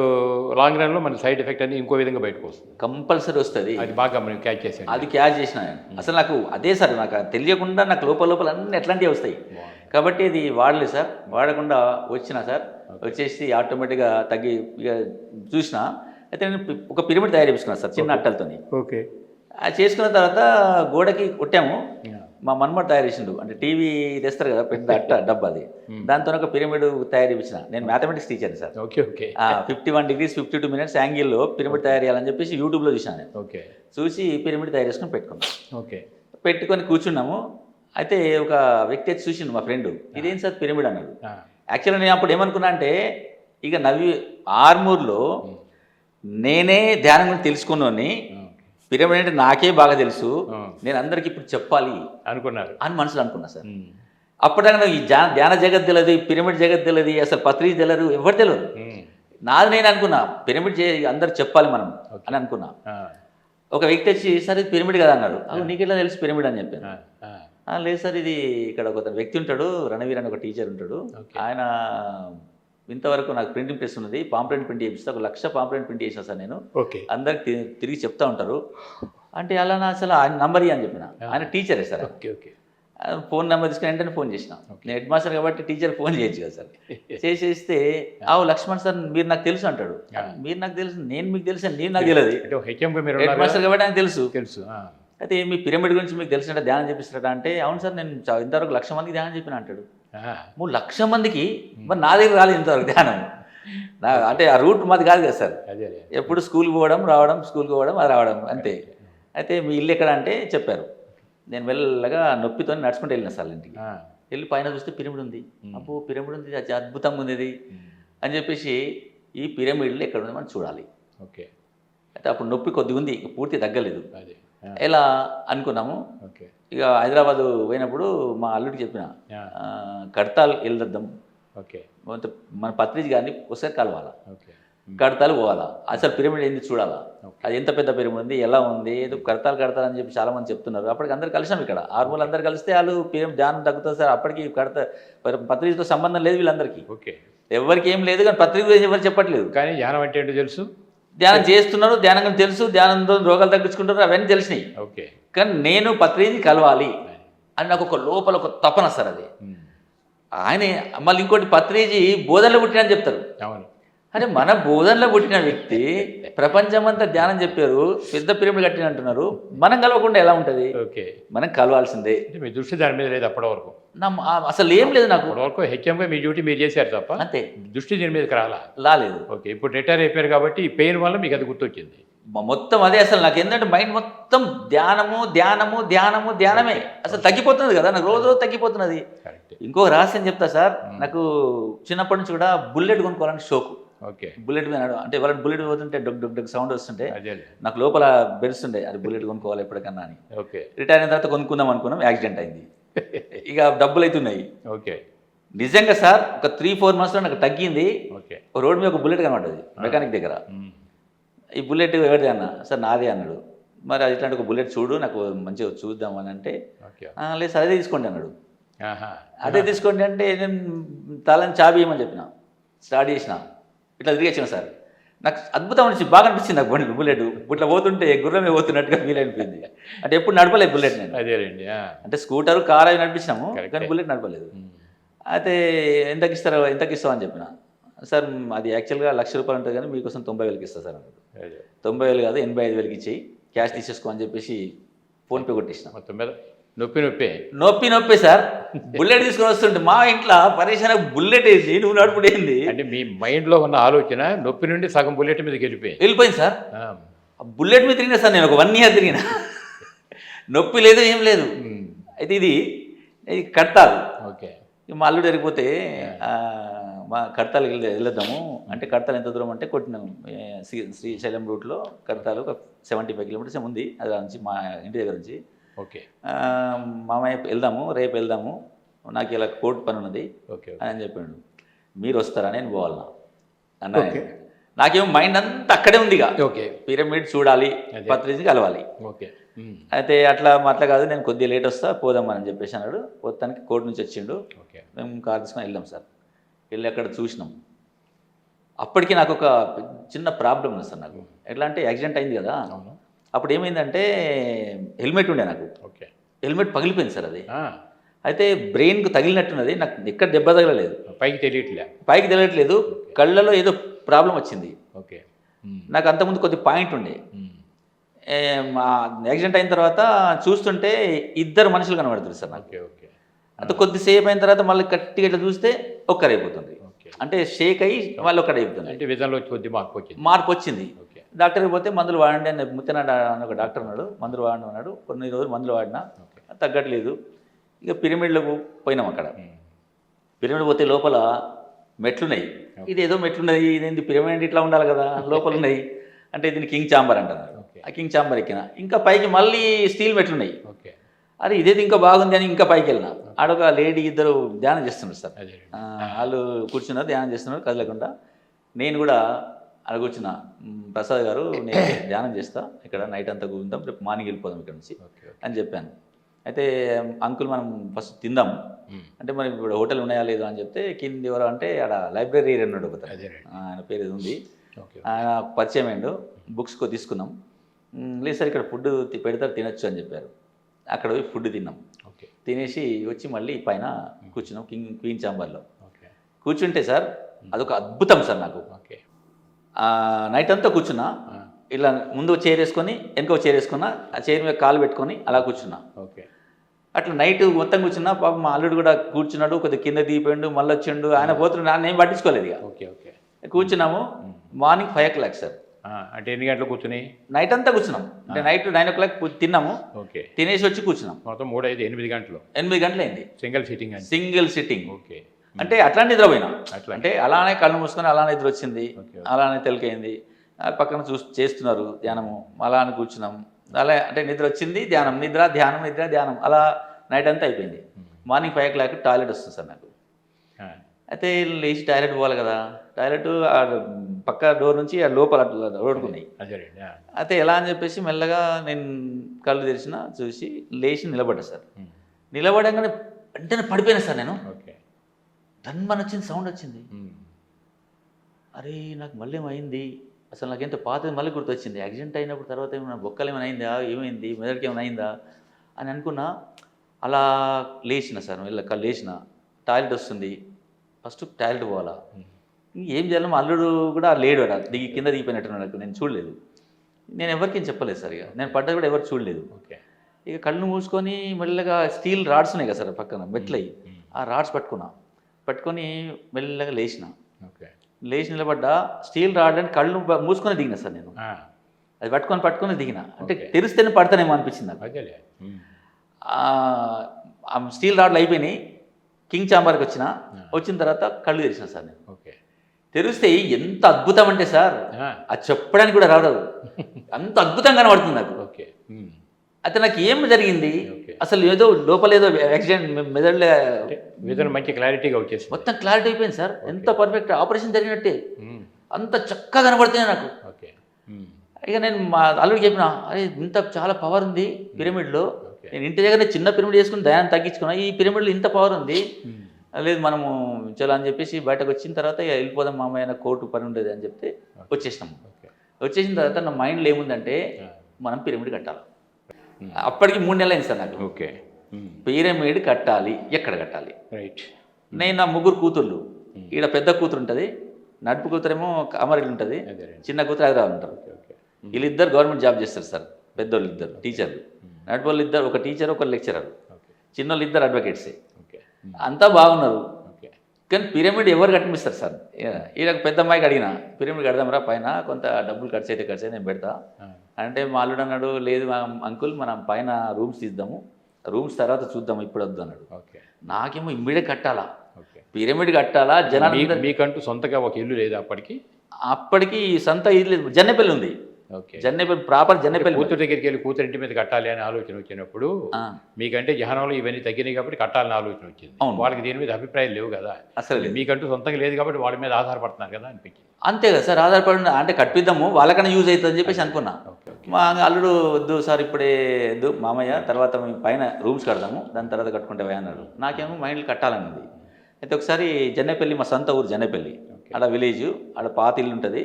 లాంగ్ రన్లో మన సైడ్ ఎఫెక్ట్ అనేది ఇంకో విధంగా బయటకు వస్తుంది, కంపల్సరీ వస్తుంది. అది బాగా మనం క్యాచ్ చేసాను. అది క్యాచ్ చేసిన అసలు నాకు అదే సార్, నాకు తెలియకుండా నాకు లోపల అన్నీ ఎట్లాంటివి వస్తాయి కాబట్టి ఇది వాడలేదు సార్. వాడకుండా వచ్చిన సార్, వచ్చేసి ఆటోమేటిక్గా తగ్గి ఇక చూసిన. అయితే నేను ఒక పిరమిడ్ తయారు చేసుకున్నాను సార్ చిన్న అట్టలతోని. ఓకే. అది చేసుకున్న తర్వాత గోడకి కొట్టాము. మా మన్మడు తయారు చేసిండు, అంటే టీవీ తెస్తారు కదా పెద్ద అట్ట డబ్బా, అది దాంతో ఒక పిరమిడ్ తయారు చేయించిన. నేను mathematics teacher sir. Okay okay. 51 degrees 52 minutes యాంగిల్లో పిరమిడ్ తయారు చేయాలని చెప్పేసి యూట్యూబ్లో చూసాను నేను. ఓకే. చూసి పిరమిడ్ తయారు చేసుకుని పెట్టుకున్నాను. ఓకే. పెట్టుకొని కూర్చున్నాము. అయితే ఒక వ్యక్తి వచ్చి చూసిండు, మా ఫ్రెండ్, ఇదేం సార్ పిరమిడ్ అన్నాడు. యాక్చువల్గా నేను అప్పుడు ఏమనుకున్నా అంటే ఇక ఆర్మూర్లో నేనే ధ్యానం గురించి తెలుసుకున్నాను, పిరమిడ్ అంటే నాకే బాగా తెలుసు, నేను అందరికి ఇప్పుడు చెప్పాలి అనుకున్నారు అని మనసులో అనుకున్నా సార్. అప్పటిదాకా నాకు ఈ ధ్యాన జగత్ తెలియదు, పిరమిడ్ జగత్ తెలియదు, అసలు పత్రిక తెలియదు, ఎవరు తెలియదు. నాది నేను అనుకున్నా పిరమిడ్ అందరు చెప్పాలి మనం అని అనుకున్నా. ఒక వ్యక్తి వచ్చి సార్ ఇది పిరమిడ్ కదా అన్నారు. నీకు ఎట్లా తెలుసు పిరమిడ్ అని చెప్పాను. లేదు సార్, ఇది ఇక్కడ ఒక వ్యక్తి ఉంటాడు, రణవీర్ అని ఒక టీచర్ ఉంటాడు, ఆయన ఇంతవరకు నాకు ప్రింటింగ్ ప్రెస్ ఉన్నది, పాంప్లెంట్ ప్రింట్ చేపిస్తా, 1,00,000 పాంప్లెంట్ ప్రింట్ చేసిన సార్ నేను, అందరికి తిరిగి చెప్తా ఉంటారు అంటే. అలా నా అసలు ఆయన నంబర్ అని చెప్పిన. ఆయన టీచరే sir. Okay okay. Phone number తీసుకుని వెంటనే ఫోన్ చేసిన. నేను హెడ్ మాస్టర్ కాబట్టి టీచర్ ఫోన్ చేయొచ్చు కదా సార్. చేసేస్తే లక్ష్మణ్ సార్ మీరు నాకు తెలుసు అంటాడు. మీరు నాకు తెలుసు, నేను మీకు తెలుసు, నేను నాకు తెలియదు. హెడ్ మాస్టర్ కాబట్టి ఆయన తెలుసు. అయితే మీ పిరమిడ్ గురించి మీకు తెలిసినట్టు ధ్యానం చెప్పిస్తారట అంటే, అవును సార్ నేను ఇంతవరకు 1,00,000 మందికి ధ్యానం చెప్పిన అంటాడు. 1,00,000 మందికి మరి నా దగ్గర రాలేదు ఇంతవరకు ధ్యానం. అంటే ఆ రూట్ మాది కాదు కదా సార్, ఎప్పుడు స్కూల్కి పోవడం రావడం, స్కూల్కి పోవడం అది రావడం అంతే. అయితే మీ ఇల్లు ఎక్కడ అంటే చెప్పారు. నేను వెళ్ళగా నొప్పితో నడుచుకుంటూ వెళ్ళిన సార్ ఇంటికి. వెళ్ళి పైన చూస్తే పిరమిడ్ ఉంది. అప్పుడు పిరమిడ్ ఉంది, అద్భుతంగా ఉంది ఇది అని చెప్పేసి, ఈ పిరమిడ్లు ఎక్కడ ఉంది మనం చూడాలి. ఓకే. అయితే అప్పుడు నొప్పి కొద్దిగా ఉంది, పూర్తి తగ్గలేదు. ఎలా అనుకున్నాము. ఇక హైదరాబాద్ పోయినప్పుడు మా అల్లుడికి చెప్పిన, కడతాల్ వెళ్దాం, మన పత్రిజీ గారిని ఒకసారి కలవాలా, కడతాలు పోవాలా, అసలు పిరమిడ్ ఏంది చూడాలా, అది ఎంత పెద్ద పిరమిడ్ ఉంది, ఎలా ఉంది, ఏదో కడతాలు అని చెప్పి చాలా మంది చెప్తున్నారు. అప్పటికి అందరు కలిసాం ఇక్కడ ఆర్మూలు అందరు కలిస్తే వాళ్ళు పిరమిడ్ ధ్యానం తగ్గుతుంది సార్. అప్పటికి పత్రిజతో సంబంధం లేదు వీళ్ళందరికీ, ఎవరికి ఏం లేదు, కానీ పత్రిక గురించి ఎవరు చెప్పట్లేదు. కానీ ధ్యానం అంటే ఏంటో తెలుసు, ధ్యానం చేస్తున్నారు, ధ్యానం తెలుసు, ధ్యానంతో రోగాలు తగ్గించుకుంటారు, అవన్నీ తెలిసినాయి. ఓకే. కానీ నేను పత్రిజీ కలవాలి అని నాకు ఒక లోపల ఒక తపన సార్. అది ఆయన మళ్ళీ ఇంకోటి, పత్రిజీ బోధనలో పుట్టినని చెప్తారు. అంటే మన బోధనలో పుట్టిన వ్యక్తి ప్రపంచమంతా ధ్యానం చెప్పారు, పెద్ద పిరమిడ్ కట్టిన అంటున్నారు, మనం కలవకుండా ఎలా ఉంటుంది? మనం కలవాల్సిందే. మీ దృష్టి దాని మీద లేదు అప్పటి వరకు, అసలు ఏం లేదు నాకు వరకు. హెచ్ఎంగా మీ డ్యూటీ మీరు చేశారు తప్ప అంతే, దృష్టి దీని మీదకి రాలేదు. ఓకే. ఇప్పుడు రిటైర్ అయిపోయారు కాబట్టి ఈ పెయిన్ వల్ల మీకు అది గుర్తొచ్చింది మొత్తం. అదే అసలు నాకు ఏంటంటే మైండ్ మొత్తం ధ్యానము ధ్యానము ధ్యానము ధ్యానమే. అసలు తగ్గిపోతున్నది కదా నాకు, రోజు రోజు తగ్గిపోతున్నది. ఇంకో రహస్యం చెప్తా సార్, నాకు చిన్నప్పటి నుంచి కూడా బుల్లెట్ కొనుక్కోవాలని షోకు. ఓకే. బుల్లెట్ మీద అంటే వాళ్ళని బుల్లెట్ పోతుంటే డొగ్ డొగ్ డొగ్ సౌండ్ వస్తుంటే నాకు లోపల బెరుస్తుండే, అది బుల్లెట్ కొనుక్కోవాలి ఎప్పటికన్నా అని. ఓకే. రిటైర్ అయిన తర్వాత కొనుక్కుందాం అనుకున్నాం, యాక్సిడెంట్ అయింది. ఇక డబ్బులు అవుతున్నాయి. ఓకే. నిజంగా సార్ ఒక 3-4 monthsలో నాకు తగ్గింది. రోడ్ మీద ఒక బుల్లెట్ కనబడ్డది మెకానిక్ దగ్గర. ఈ బుల్లెట్ ఎవరిది అన్న, సార్ నాదే అన్నాడు. మరి అది ఇట్లాంటి ఒక బుల్లెట్ చూడు, నాకు మంచిగా చూద్దామని అంటే, లేదు సార్ అదే తీసుకోండి అన్నాడు. అదే తీసుకోండి అంటే నేను తాళని చాబీ ఇవ్వమని చెప్పిన, స్టార్ట్ చేసిన, ఇట్లా తిరిగొచ్చిన సార్. నాకు అద్భుతం అనిపించింది, బాగా అనిపించింది నాకు బండి బుల్లెట్. ఇట్లా పోతుంటే గుర్రమే పోతున్నట్టుగా ఫీల్ అయిపోయింది. అంటే ఎప్పుడు నడపలేదు బుల్లెట్ నేను. అంటే స్కూటర్ కార్ అవి నడిపించినాము, కానీ బుల్లెట్ నడపలేదు. అయితే ఎంతకి ఇస్తావు అని చెప్పిన. సార్ అది యాక్చువల్గా 1,00,000 రూపాయలు ఉంటుంది, కానీ మీకోసం 90,000కి ఇస్తా సార్ అన్నాడు. 90,000 కాదు 85,000కి ఇచ్చేయి, క్యాష్ తీసేసుకో అని చెప్పేసి ఫోన్పే కొట్టేసిన. నొప్పి సార్. బుల్లెట్ తీసుకొని వస్తుంటే మా ఇంట్లో పరేషాన్, బుల్లెట్ ఏంది నువ్వు నడుపుడు ఏంది అంటే మీ మైండ్లో ఉన్న ఆలోచన నొప్పి నుండి సగం బుల్లెట్ మీదకి వెళ్ళిపోయింది సార్. బుల్లెట్ మీద తిరిగినా సార్ నేను ఒక 1 year తిరిగిన, నొప్పి లేదు ఏం లేదు. అయితే ఇది కడతాలు. ఓకే. మా అల్లుడు జరిగిపోతే మా కడతాలు వెళ్ళొద్దాము అంటే, కడతాలు ఎంత దూరం అంటే కొట్టినాము, శ్రీశైలం రూట్లో కడతాలు ఒక 75 kilometers ఉంది అది నుంచి మా ఇంటి దగ్గర నుంచి. ఓకే. మామయ్య వెళ్దాము, రేపు వెళ్దాము, నాకు ఇలా కోర్టు పని ఉన్నది ఓకే అని చెప్పాడు. మీరు వస్తారా, నేను పోవాలన్నా అన్న. నాకేమో మైండ్ అంతా అక్కడే ఉంది. ఇక ఓకే పిరమిడ్ చూడాలి, పత్రిజీ కలవాలి. ఓకే అయితే అట్లా కాదు, నేను కొద్దిగా లేట్ వస్తా, పోదామని చెప్పేసి అన్నాడు. మొత్తానికి కోర్టు నుంచి వచ్చిండు. ఓకే మేము కార్ తీసుకొని వెళ్ళాం సార్. వెళ్ళి అక్కడ చూసినాం. అప్పటికి నాకు ఒక చిన్న ప్రాబ్లం ఉంది సార్. నాకు ఎట్లా అంటే యాక్సిడెంట్ అయింది కదా, అవును. అప్పుడు ఏమైందంటే హెల్మెట్ ఉండే నాకు. ఓకే హెల్మెట్ పగిలిపోయింది సార్. అది అయితే బ్రెయిన్కు తగిలినట్టున్నది. నాకు ఎక్కడ దెబ్బ తగలలేదు, పైకి తెలియట్లేదు. కళ్ళలో ఏదో ప్రాబ్లం వచ్చింది. ఓకే నాకు అంతకుముందు కొద్ది పాయింట్ ఉండే. యాక్సిడెంట్ అయిన తర్వాత చూస్తుంటే ఇద్దరు మనుషులు కనబడుతుంది సార్ నాకు. ఓకే ఓకే అంత కొద్దిసేపు అయిన తర్వాత మళ్ళీ గట్టిగా ఇట్లా చూస్తే ఒక్కరైపోతుంది. అంటే షేక్ అయ్యి వాళ్ళు ఒక్కడైపోతుంది. అంటే విధంలో కొద్ది మార్పు వచ్చింది. డాక్టర్కి పోతే మందులు వాడండి అని ముత్తనాడు అని ఒక డాక్టర్ అన్నాడు. మందులు వాడండి అన్నాడు. కొన్ని రోజులు మందులు వాడినా తగ్గట్లేదు. ఇక పిరమిడ్లకు పోయినాం. అక్కడ పిరమిడ్ పోతే లోపల మెట్లున్నాయి. ఇది ఏదో మెట్లున్నది, ఇదేంటి పిరమిడ్ ఇట్లా ఉండాలి కదా, లోపల ఉన్నాయి. అంటే దీన్ని కింగ్ ఛాంబర్ అంటున్నారు. ఆ కింగ్ ఛాంబర్ ఎక్కిన. ఇంకా పైకి మళ్ళీ స్టీల్ మెట్లున్నాయి. అరే ఇదేది ఇంకా బాగుంది అని ఇంకా పైకి వెళ్ళిన. ఆడొక లేడీ ఇద్దరు ధ్యానం చేస్తున్నారు సార్. వాళ్ళు కూర్చున్నారు, ధ్యానం చేస్తున్నారు కదలకుండా. నేను కూడా అక్కడ కూర్చున్నా. ప్రసాద్ గారు, నేను ధ్యానం చేస్తా ఇక్కడ, నైట్ అంతా కూర్చుంటాం, రేపు మార్నింగ్ వెళ్ళిపోదాం ఇక్కడ నుంచి అని చెప్పాను. అయితే అంకుల్ మనం ఫస్ట్ తిందాం అంటే, మరి ఇప్పుడు హోటల్ ఉన్నాయా లేదా అని చెప్తే, కింది ఎవరు అంటే ఆడ లైబ్రరీ ఉన్నాడు ఒకటి, ఆయన పేరు ఏది ఉంది, ఆయన పరిచయం అయ్యిండు. బుక్స్ తీసుకున్నాం. లేదు సార్ ఇక్కడ ఫుడ్ పెడతారు, తినొచ్చు అని చెప్పారు. అక్కడ పోయి ఫుడ్ తిన్నాం. తినేసి వచ్చి మళ్ళీ పైన కూర్చున్నాం క్వీన్ ఛాంబర్లో. కూర్చుంటే సార్ అదొక అద్భుతం సార్. నాకు నైట్ అంతా కూర్చున్నా. ఇలా ముందు చైర్ వేసుకొని వెనక చైర్ వేసుకున్నా, ఆ చైర్ మీద కాలు పెట్టుకొని అలా కూర్చున్నా. అట్లా నైట్ మొత్తం కూర్చున్నా. పాప మా అల్లుడు కూడా కూర్చున్నాడు, కొద్దిగా కింద దిగిపోయిండు, మళ్ళీ వచ్చిండు. ఆయన పోతున్నాడు, నేను పట్టించుకోలేదు. ఇక కూర్చున్నాము. Morning 5 o'clock sir. అంటే ఎన్ని గంటలు కూర్చుని? నైట్ అంతా కూర్చున్నాం. అంటే నైట్ 9 o'clock తిన్నాము. తినేసి వచ్చి కూర్చున్నాం. మొత్తం 3, 5, 8 గంటలు. 8 గంటలు అయింది. Single sitting. ఓకే. అంటే అట్లా నిద్రపోయినా. అంటే అలానే కళ్ళు మూసుకొని అలానే నిద్ర వచ్చింది, అలానే తెలికైంది. పక్కన చేస్తున్నారు ధ్యానము, అలా అని కూర్చున్నాం. అలా అంటే నిద్ర వచ్చింది, ధ్యానం, నిద్ర, ధ్యానం, నిద్ర, ధ్యానం, అలా నైట్ అంతా అయిపోయింది. మార్నింగ్ 5 o'clock టాయిలెట్ వస్తుంది సార్ నాకు. అయితే లేచి టాయిలెట్ పోవాలి కదా. టాయిలెట్ పక్క డోర్ నుంచి లోపల రోడ్డుకున్నాయి. అయితే ఎలా అని చెప్పేసి మెల్లగా నేను కళ్ళు తెరిచిన, చూసి లేచి నిలబడ్డా సార్. నిలబడంగానే వెంటనే పడిపోయినా సార్ నేను. ధన్మని వచ్చింది, సౌండ్ వచ్చింది. అరే నాకు మళ్ళీ ఏమైంది అసలు, నాకెంత పాతది మళ్ళీ గుర్తొచ్చింది. యాక్సిడెంట్ అయినప్పుడు తర్వాత ఏమైనా బొక్కలు ఏమైనా అయిందా, ఏమైంది, మెదడుకి ఏమైనా అయిందా అని అనుకున్నా. అలా లేచిన సార్, లేచిన. టాయిలెట్ వస్తుంది, ఫస్ట్ టాయిలెట్ పోవాలా, ఏం చేయాలి. మా అల్లుడు కూడా లేడు, కింద దిగిపోయినట్టున్నాడు. నేను చూడలేదు, నేను ఎవరికేం చెప్పలేదు సార్. ఇక నేను పడ్డది కూడా ఎవరు చూడలేదు. ఇక కళ్ళు మూసుకొని మెల్లగా స్టీల్ రాడ్స్ ఉన్నాయి కదా సార్ పక్కన మెట్లయి, ఆ రాడ్స్ పట్టుకొని మెల్లగా లేచిన. లేచి నిలబడ్డా. స్టీల్ రాడ్ అని కళ్ళు మూసుకొని దిగిన సార్ నేను. అది పట్టుకొని దిగిన. అంటే తెరిస్తేనే పడతానేమో అనిపించింది నాకు. స్టీల్ రాడ్లు అయిపోయినాయి. కింగ్ ఛాంబర్కి వచ్చిన తర్వాత కళ్ళు తెరిచిన సార్ నేను. తెరిస్తే ఎంత అద్భుతం అంటే సార్, అది చెప్పడానికి కూడా రాదు. అంత అద్భుతంగా కనబడుతుంది నాకు. అయితే నాకు ఏం జరిగింది అసలు, ఏదో లోపల ఏదో యాక్సిడెంట్, మెదడులో మంచి క్లారిటీగా వచ్చేసి మొత్తం క్లారిటీ అయిపోయింది సార్. ఎంత పర్ఫెక్ట్ ఆపరేషన్ జరిగినట్టే, అంత చక్కగా కనబడుతుంది నాకు. ఇక నేను మా అల్లుడికి చెప్పిన, అరే ఇంత చాలా పవర్ ఉంది పిరమిడ్లో. నేను ఇంటి దగ్గర చిన్న పిరమిడ్ చేసుకుని దయాన్ని తగ్గించుకున్నా, ఈ పిరమిడ్లో ఇంత పవర్ ఉంది. లేదు మనము చలో అని చెప్పేసి బయటకు వచ్చిన తర్వాత ఇక వెళ్ళిపోదాం మామయ్య, కోర్టు పని ఉండేది అని చెప్తే వచ్చేసినాము. వచ్చేసిన తర్వాత నా మైండ్లో ఏముందంటే, మనం పిరమిడ్ కట్టాలి. అప్పటికి 3 నెలలు అయింది సార్ నాకు. పిరమిడ్ కట్టాలి, ఎక్కడ కట్టాలి. నేను నా 3 కూతుళ్ళు, ఈడ పెద్ద కూతురు ఉంటుంది, నడుపు కూతురేమో అమరీలు ఉంటుంది, చిన్న కూతురు హైదరాబాద్ ఉంటారు. వీళ్ళిద్దరు గవర్నమెంట్ జాబ్ చేస్తారు సార్. పెద్దోళ్ళు ఇద్దరు టీచర్లు, నడుపు వాళ్ళు ఇద్దరు, ఒక టీచర్ ఒక లెక్చరర్, చిన్నోళ్ళు ఇద్దరు అడ్వకేట్సే. అంతా బాగున్నారు. కానీ పిరమిడ్ ఎవరు కట్టిస్తారు సార్. ఈయన పెద్ద అమ్మాయికి అడిగిన, పిరమిడ్ కడదాంరా, పైన కొంత డబ్బులు ఖర్చు అయితే నేను పెడతా అంటే, మా అల్లుడు అన్నాడు, లేదు అంకుల్ మనం పైన రూమ్స్ తీద్దాము, రూమ్స్ తర్వాత చూద్దాము, ఇప్పుడు వద్దు అన్నాడు. నాకేమో ఇమ్మీడియట్ కట్టాలా, పిరమిడ్ కట్టాలా. జనాలు మీకంటూ సొంతగా ఒక ఇల్లు లేదు అప్పటికి? సొంత ఇల్లు లేదు. జన్నపల్లి ఉంది, ఓకే. జన్నెపల్లి ప్రాపర్ జన్నెపల్లి. కూతురు దగ్గరికి వెళ్ళి కూతురు ఇంటి మీద కట్టాలి అనే ఆలోచన వచ్చినప్పుడు మీకంటే జహనంలో ఇవన్నీ తగ్గినాయి కాబట్టి కట్టాలని ఆలోచన వచ్చింది. వాళ్ళకి దీని మీద అభిప్రాయం లేవు కదా, అసలు మీకంటూ సొంతంగా లేదు కాబట్టి వాళ్ళ మీద ఆధారపడుతున్నారు కదా అనిపించింది. అంతే కదా సార్, ఆధారపడి అంటే కట్టిద్దాము వాళ్ళకన్నా యూజ్ అవుతుంది అని చెప్పేసి అనుకున్నా. మా అల్లుడు వద్దు సార్ ఇప్పుడే వద్దు మామయ్య, తర్వాత మేము పైన రూమ్స్ కడదాము దాని తర్వాత కట్టుకుంటే అన్నాడు. నాకేమో మైండ్లో కట్టాలన్నది. అయితే ఒకసారి జన్నెపల్లి, మా సొంత ఊరు జన్నెపల్లి, ఆడ విలేజ్, ఆడ పాత ఇల్లు ఉంటుంది,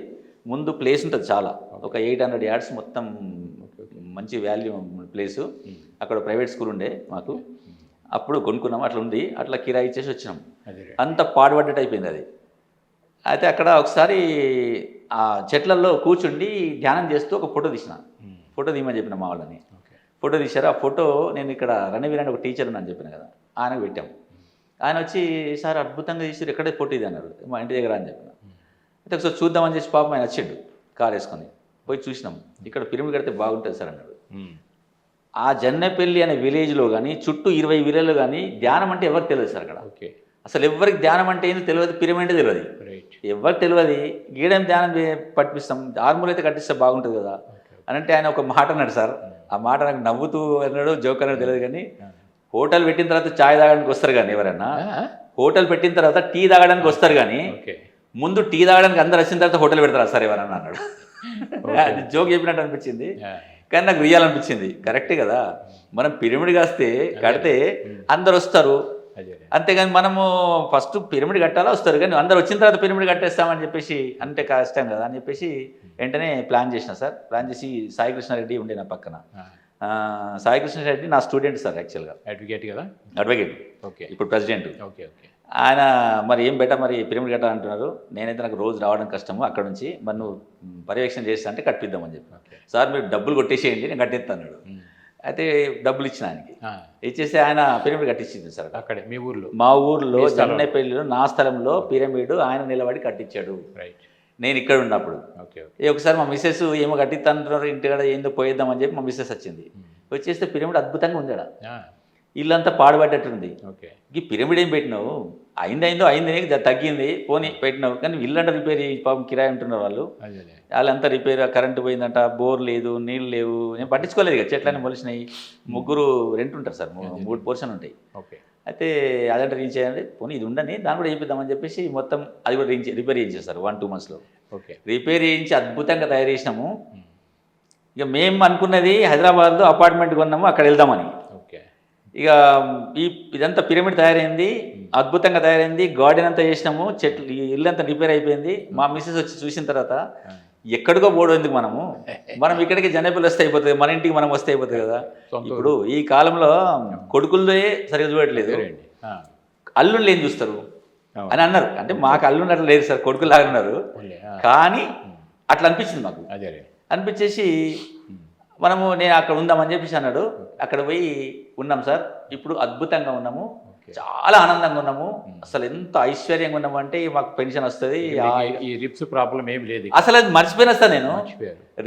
ముందు ప్లేస్ ఉంటుంది చాలా, ఒక 800 yards మొత్తం మంచి వాల్యూ ప్లేసు. అక్కడ ప్రైవేట్ స్కూల్ ఉండే మాకు, అప్పుడు కొనుక్కున్నాము. అట్లా ఉంది, అట్లా కిరాయి ఇచ్చేసి వచ్చినాం. అంత పాడుపడ్డట్టు అయిపోయింది అది. అయితే అక్కడ ఒకసారి ఆ చెట్లలో కూర్చుండి ధ్యానం చేస్తూ ఒక ఫోటో తీసిన. ఫోటో తీయమని చెప్పిన మా వాళ్ళని. ఫోటో తీశారు. ఆ ఫోటో నేను ఇక్కడ రణవీర్ అని ఒక టీచర్ అని చెప్పిన కదా, ఆయనకు పెట్టాం. ఆయన వచ్చి సార్ అద్భుతంగా తీసారు, ఎక్కడే ఫోటో ఇది అన్నారు. మా ఇంటి దగ్గర అని చెప్పిన. అయితే ఒకసారి చూద్దామని చేసి పాపం ఆయన వచ్చిండు కార్ వేసుకొని. పోయి చూసినాం, ఇక్కడ పిరమిడ్ కడితే బాగుంటుంది సార్ అన్నాడు. ఆ జన్నెపల్లి అనే విలేజ్లో కానీ చుట్టూ 20 విలేజ్లో కానీ ధ్యానం అంటే ఎవరికి తెలియదు సార్ అక్కడ. అసలు ఎవరికి ధ్యానం అంటే ఏందో తెలియదు, పిరమిడ్ తెలియదు, ఎవరికి తెలియదు. గీడేం ధ్యానం పట్టిస్తాం, ఆర్మూలు అయితే కట్టిస్తే బాగుంటుంది కదా అని అంటే ఆయన ఒక మాట అన్నాడు సార్. ఆ మాట నాకు నవ్వుతూ అన్నాడు, జోక్ అన్నాడు తెలియదు కానీ, హోటల్ పెట్టిన తర్వాత ఛాయ్ తాగడానికి వస్తారు కానీ ఎవరైనా, హోటల్ పెట్టిన తర్వాత టీ తాగడానికి వస్తారు కానీ ముందు టీ తాగడానికి అందరు వచ్చిన తర్వాత హోటల్ పెడతారా సార్ ఎవరన్నా అన్నాడు. అది జోక్ చెప్పినట్టు అనిపించింది కానీ నాకు రియల్ అనిపించింది. కరెక్టే కదా, మనం పిరమిడ్ కడితే అందరు వస్తారు, అంతేగాని మనము ఫస్ట్ పిరమిడ్ కట్టాలా వస్తారు కానీ అందరు వచ్చిన తర్వాత పిరమిడ్ కట్టేస్తామని చెప్పేసి అంటే కష్టం కదా అని చెప్పేసి వెంటనే ప్లాన్ చేసిన సార్. ప్లాన్ చేసి సాయి కృష్ణారెడ్డి ఉండే నా పక్కన. సాయి కృష్ణారెడ్డి నా స్టూడెంట్ సార్, యాక్చువల్గా అడ్వకేట్ కదా, అడ్వకేట్, ఓకే, ఇప్పుడు ప్రెసిడెంట్. Okay okay. ఆయన మరి ఏం బెటర్ మరి పిరమిడ్ కట్టాలంటున్నారు. నేనైతే నాకు రోజు రావడం కష్టము, అక్కడ నుంచి మరి నువ్వు పర్యవేక్షణ చేస్తా అంటే కట్టిద్దామని చెప్పి, సార్ మీరు డబ్బులు కొట్టేసేయండి నేను కట్టిస్తాను. అయితే డబ్బులు ఇచ్చిన ఆయనకి, ఇచ్చేస్తే ఆయన పిరమిడ్ కట్టించింది సార్ అక్కడే మీ ఊర్లో. మా ఊర్లో జన్నెపల్లిలో నా స్థలంలో పిరమిడ్ ఆయన నిలబడి కట్టించాడు. నేను ఇక్కడ ఉన్నప్పుడు ఒకసారి మా మిస్సెస్ ఏమో కట్టిస్తానంటున్నారు ఇంటికాడ, ఏందో పోయేద్దామని చెప్పి మా మిస్సెస్ వచ్చింది. వచ్చేస్తే పిరమిడ్ అద్భుతంగా ఉంది, ఇల్లంతా పాడుపడ్డట్టుంది. ఈ పిరమిడ్ ఏం పెట్టినావు, అయింది తగ్గింది పోనీ పెట్టినావు, కానీ ఇల్లంతా రిపేర్ చేయి, పాపం కిరాయి ఉంటున్నారు వాళ్ళంతా రిపేర్, కరెంటు పోయిందంట, బోర్ లేదు, నీళ్ళు లేవు, నేను పట్టించుకోలేదు ఇక, చెట్లన్నీ మొలిసినాయి. 3 రెంట్ ఉంటారు సార్, 3 పోర్షన్ ఉంటాయి. అయితే అదంటే రీచ్ చేయండి, పోనీ ఇది ఉండని దాన్ని కూడా చేపిద్దామని చెప్పేసి మొత్తం అది కూడా రిపేర్ చేయించేస్తారు 1-2 monthsలో. రిపేర్ చేయించి అద్భుతంగా తయారు చేసినాము. ఇక మేము అనుకున్నది హైదరాబాద్లో అపార్ట్మెంట్ కొన్నాము, అక్కడ వెళ్దామని. ఇక ఇదంతా పిరమిడ్ తయారైంది, అద్భుతంగా తయారైంది, గార్డెన్ అంతా చేసినాము, చెట్లు ఇల్లంతా రిపేర్ అయిపోయింది. మా మిస్సెస్ వచ్చి చూసిన తర్వాత ఎక్కడికో పోవడం ఎందుకు, మనం ఇక్కడికి జనపల్లి వస్తే అయిపోతుంది, మన ఇంటికి మనం వస్తే అయిపోతుంది కదా. ఇప్పుడు ఈ కాలంలో కొడుకులే సరిగ్గా చూడట్లేదు, అల్లుళ్ళు ఏం చూస్తారు అని అన్నారు. అంటే మాకు అల్లుళ్ళు అట్లా లేదు సార్, కొడుకులు లాగా ఉన్నారు. కానీ అట్లా అనిపించింది మాకు. అనిపించేసి నేను అక్కడ ఉందామని చెప్పేసి అన్నాడు. అక్కడ పోయి ఉన్నాం సార్, ఇప్పుడు అద్భుతంగా ఉన్నాము, చాలా ఆనందంగా ఉన్నాము, అసలు ఎంత ఐశ్వర్యంగా ఉన్నాము అంటే మాకు పెన్షన్ వస్తుంది. ఈ రిప్స్ ప్రాబ్లం ఏం లేదు అసలు, అది మర్చిపోయినా సార్ నేను.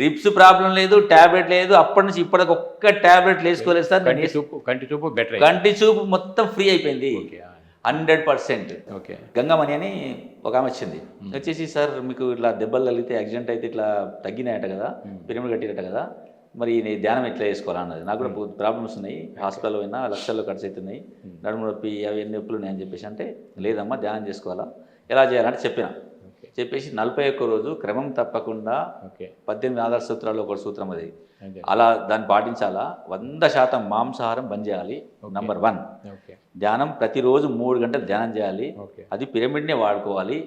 రిప్స్ ప్రాబ్లం లేదు, ట్యాబ్లెట్ లేదు, అప్పటి నుంచి ఇప్పటికి ఒక్క ట్యాబ్లెట్ వేసుకోలేదు సార్. కంటి చూపు మొత్తం ఫ్రీ అయిపోయింది 100%. గంగమణి అని ఒక ఆమె వచ్చింది, వచ్చేసి సార్ మీకు ఇట్లా దెబ్బలు తగిలితే యాక్సిడెంట్ అయితే ఇట్లా తగ్గినాయట కదా, పిరమిడ్ కట్టినట్ట కదా, మరి నేను ధ్యానం ఎట్లా చేసుకోవాలన్నది. నాకు కూడా ప్రాబ్లమ్స్ ఉన్నాయి, హాస్పిటల్లో పోయినా లక్షల్లో ఖర్చు అవుతున్నాయి, నడుము నొప్పి అవి నొప్పులు ఉన్నాయని చెప్పేసి అంటే, లేదమ్మా ధ్యానం చేసుకోవాలా, ఎలా చేయాలంటే చెప్పేసి 41 రోజు క్రమం తప్పకుండా 18 ఆధార సూత్రాల్లో ఒక సూత్రం అది, అలా దాన్ని పాటించాలా. 100% మాంసాహారం బంద్ చేయాలి. నంబర్ 1 ధ్యానం, ప్రతిరోజు 3 గంటలు ధ్యానం చేయాలి, అది పిరమిడ్నే వాడుకోవాలి,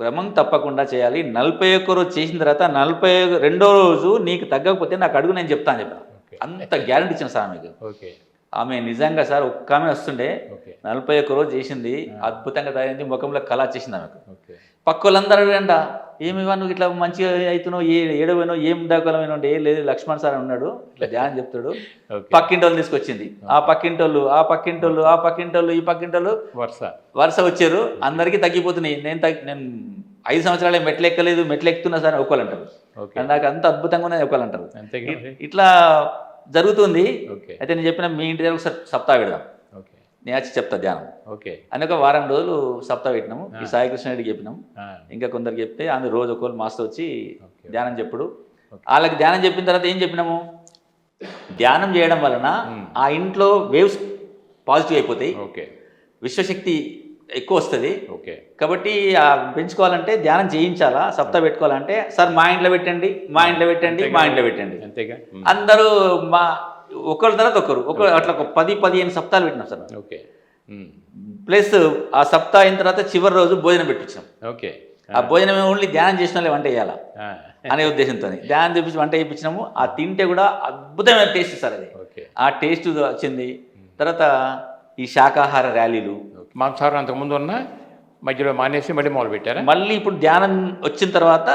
క్రమం తప్పకుండా చేయాలి. 41 రోజు చేసిన తర్వాత 42వ రోజు నీకు తగ్గకపోతే నాకు అడుగు, నేను చెప్తాను చెప్పాను. అంత గ్యారెంటీ ఇచ్చిన సార్ మీకు. ఆమె నిజంగా సార్ ఒక్క ఆమె వస్తుండే, 41 రోజు చేసింది, అద్భుతంగా తయారైంది, ముఖంలో కళ వచ్చేసింది ఆమెకు. పక్క వాళ్ళందరూ అంట, ఏమివా నువ్వు ఇట్లా మంచిగా అవుతున్నావు, ఏడవనో ఏం దాఖలమైన ఉండే, లేదు లక్ష్మణ్ సార్ ఉన్నాడు ఇట్లా ధ్యానం చెప్తాడు. పక్కింటి వాళ్ళు తీసుకొచ్చింది, ఆ పక్కింటోళ్ళు ఈ పక్కింటోళ్ళు వరుస వచ్చారు, అందరికీ తగ్గిపోతున్నాయి. నేను 5 సంవత్సరాలే మెట్లు ఎక్కలేదు, మెట్లు ఎక్కుతున్నా సార్ ఒకళ్ళు అంటారు, నాకు అంత అద్భుతంగా ఉన్నది ఒకళ్ళు అంటారు. ఇట్లా జరుగుతుంది. అయితే నేను చెప్పిన మీ ఇంటి దగ్గర ఒకసారి సప్తాహ పెడదాం, నేను వచ్చి చెప్తా ధ్యానం అని. ఒక వారం రోజులు సప్తాహ పెట్టినాము. ఈ సాయి కృష్ణారెడ్డికి చెప్పినాం, ఇంకా కొందరికి చెప్తే అందరు రోజు ఒకళ్ళు మాస్టర్ వచ్చి ధ్యానం చెప్పుడు. వాళ్ళకి ధ్యానం చెప్పిన తర్వాత ఏం చెప్పినాము, ధ్యానం చేయడం వలన ఆ ఇంట్లో వేవ్స్ పాజిటివ్ అయిపోతాయి, ఓకే, విశ్వశక్తి ఎక్కువ వస్తుంది. ఓకే, కాబట్టి పెంచుకోవాలంటే ధ్యానం చేయించాలా, సప్తా పెట్టుకోవాలంటే సార్ మా ఇంట్లో పెట్టండి, మా ఇంట్లో పెట్టండి, మా ఇంట్లో పెట్టండి. అంతేగా. అందరూ ఒకరి తర్వాత ఒకరు అట్లా 10-15 సప్తాలు పెట్టినాం సార్. ఓకే. ప్లస్ ఆ సప్తా అయిన తర్వాత చివరి రోజు భోజనం పెట్టించాం. ఓకే. ఆ భోజనం ఓన్లీ ధ్యానం చేసిన వాళ్ళే వంట చేయాలా అనే ఉద్దేశంతో ధ్యానం చేపించి వంట చేయించినాము. ఆ తింటే కూడా అద్భుతమైన టేస్ట్ సార్ అది. ఆ టేస్ట్ వచ్చింది. తర్వాత ఈ శాకాహార ర్యాలీలు, మాంసాహారం అంతకుముందు ఉన్న మధ్యలో మానేసి మళ్ళీ మొదలు పెట్టారా? మళ్ళీ ఇప్పుడు ధ్యానం వచ్చిన తర్వాత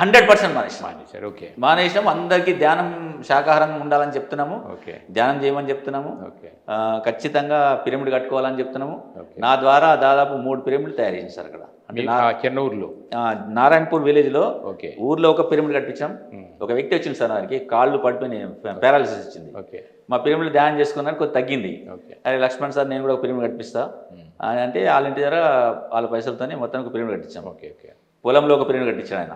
100% మానేశారు. ఓకే, మానేసినాము. అందరికీ ధ్యానం శాకాహారంగా ఉండాలని చెప్తున్నాము, ఓకే, ధ్యానం చేయమని చెప్తున్నాము, ఓకే, ఖచ్చితంగా పిరమిడ్ కట్టుకోవాలని చెప్తున్నాము. నా ద్వారా దాదాపు 3 పిరమిడ్లు తయారు చేసాం సార్ అక్కడ. అంటే చిన్న ఊర్లో నారాయణపూర్ విలేజ్లో ఓకే ఊర్లో ఒక పిరమిడ్ కట్టించాం. ఒక వ్యక్తి వచ్చింది సార్, వారికి కాళ్ళు పడిపోయి పారాలిసిస్ వచ్చింది. ఓకే, మా పిరమిడ్ ధ్యానం చేసుకున్నారు, కొద్ది తగ్గింది. ఓకే, అరే లక్ష్మణ్ సార్ నేను కూడా ఒక పిరమిడ్ కట్టిస్తా అని అంటే వాళ్ళ ఇంటి దగ్గర వాళ్ళ పైసలతోనే మొత్తం ఒక పిరమిడ్ కట్టించాం. ఓకే, ఓకే, పొలంలో ఒక పిరమిడ్ కట్టించాడు ఆయన.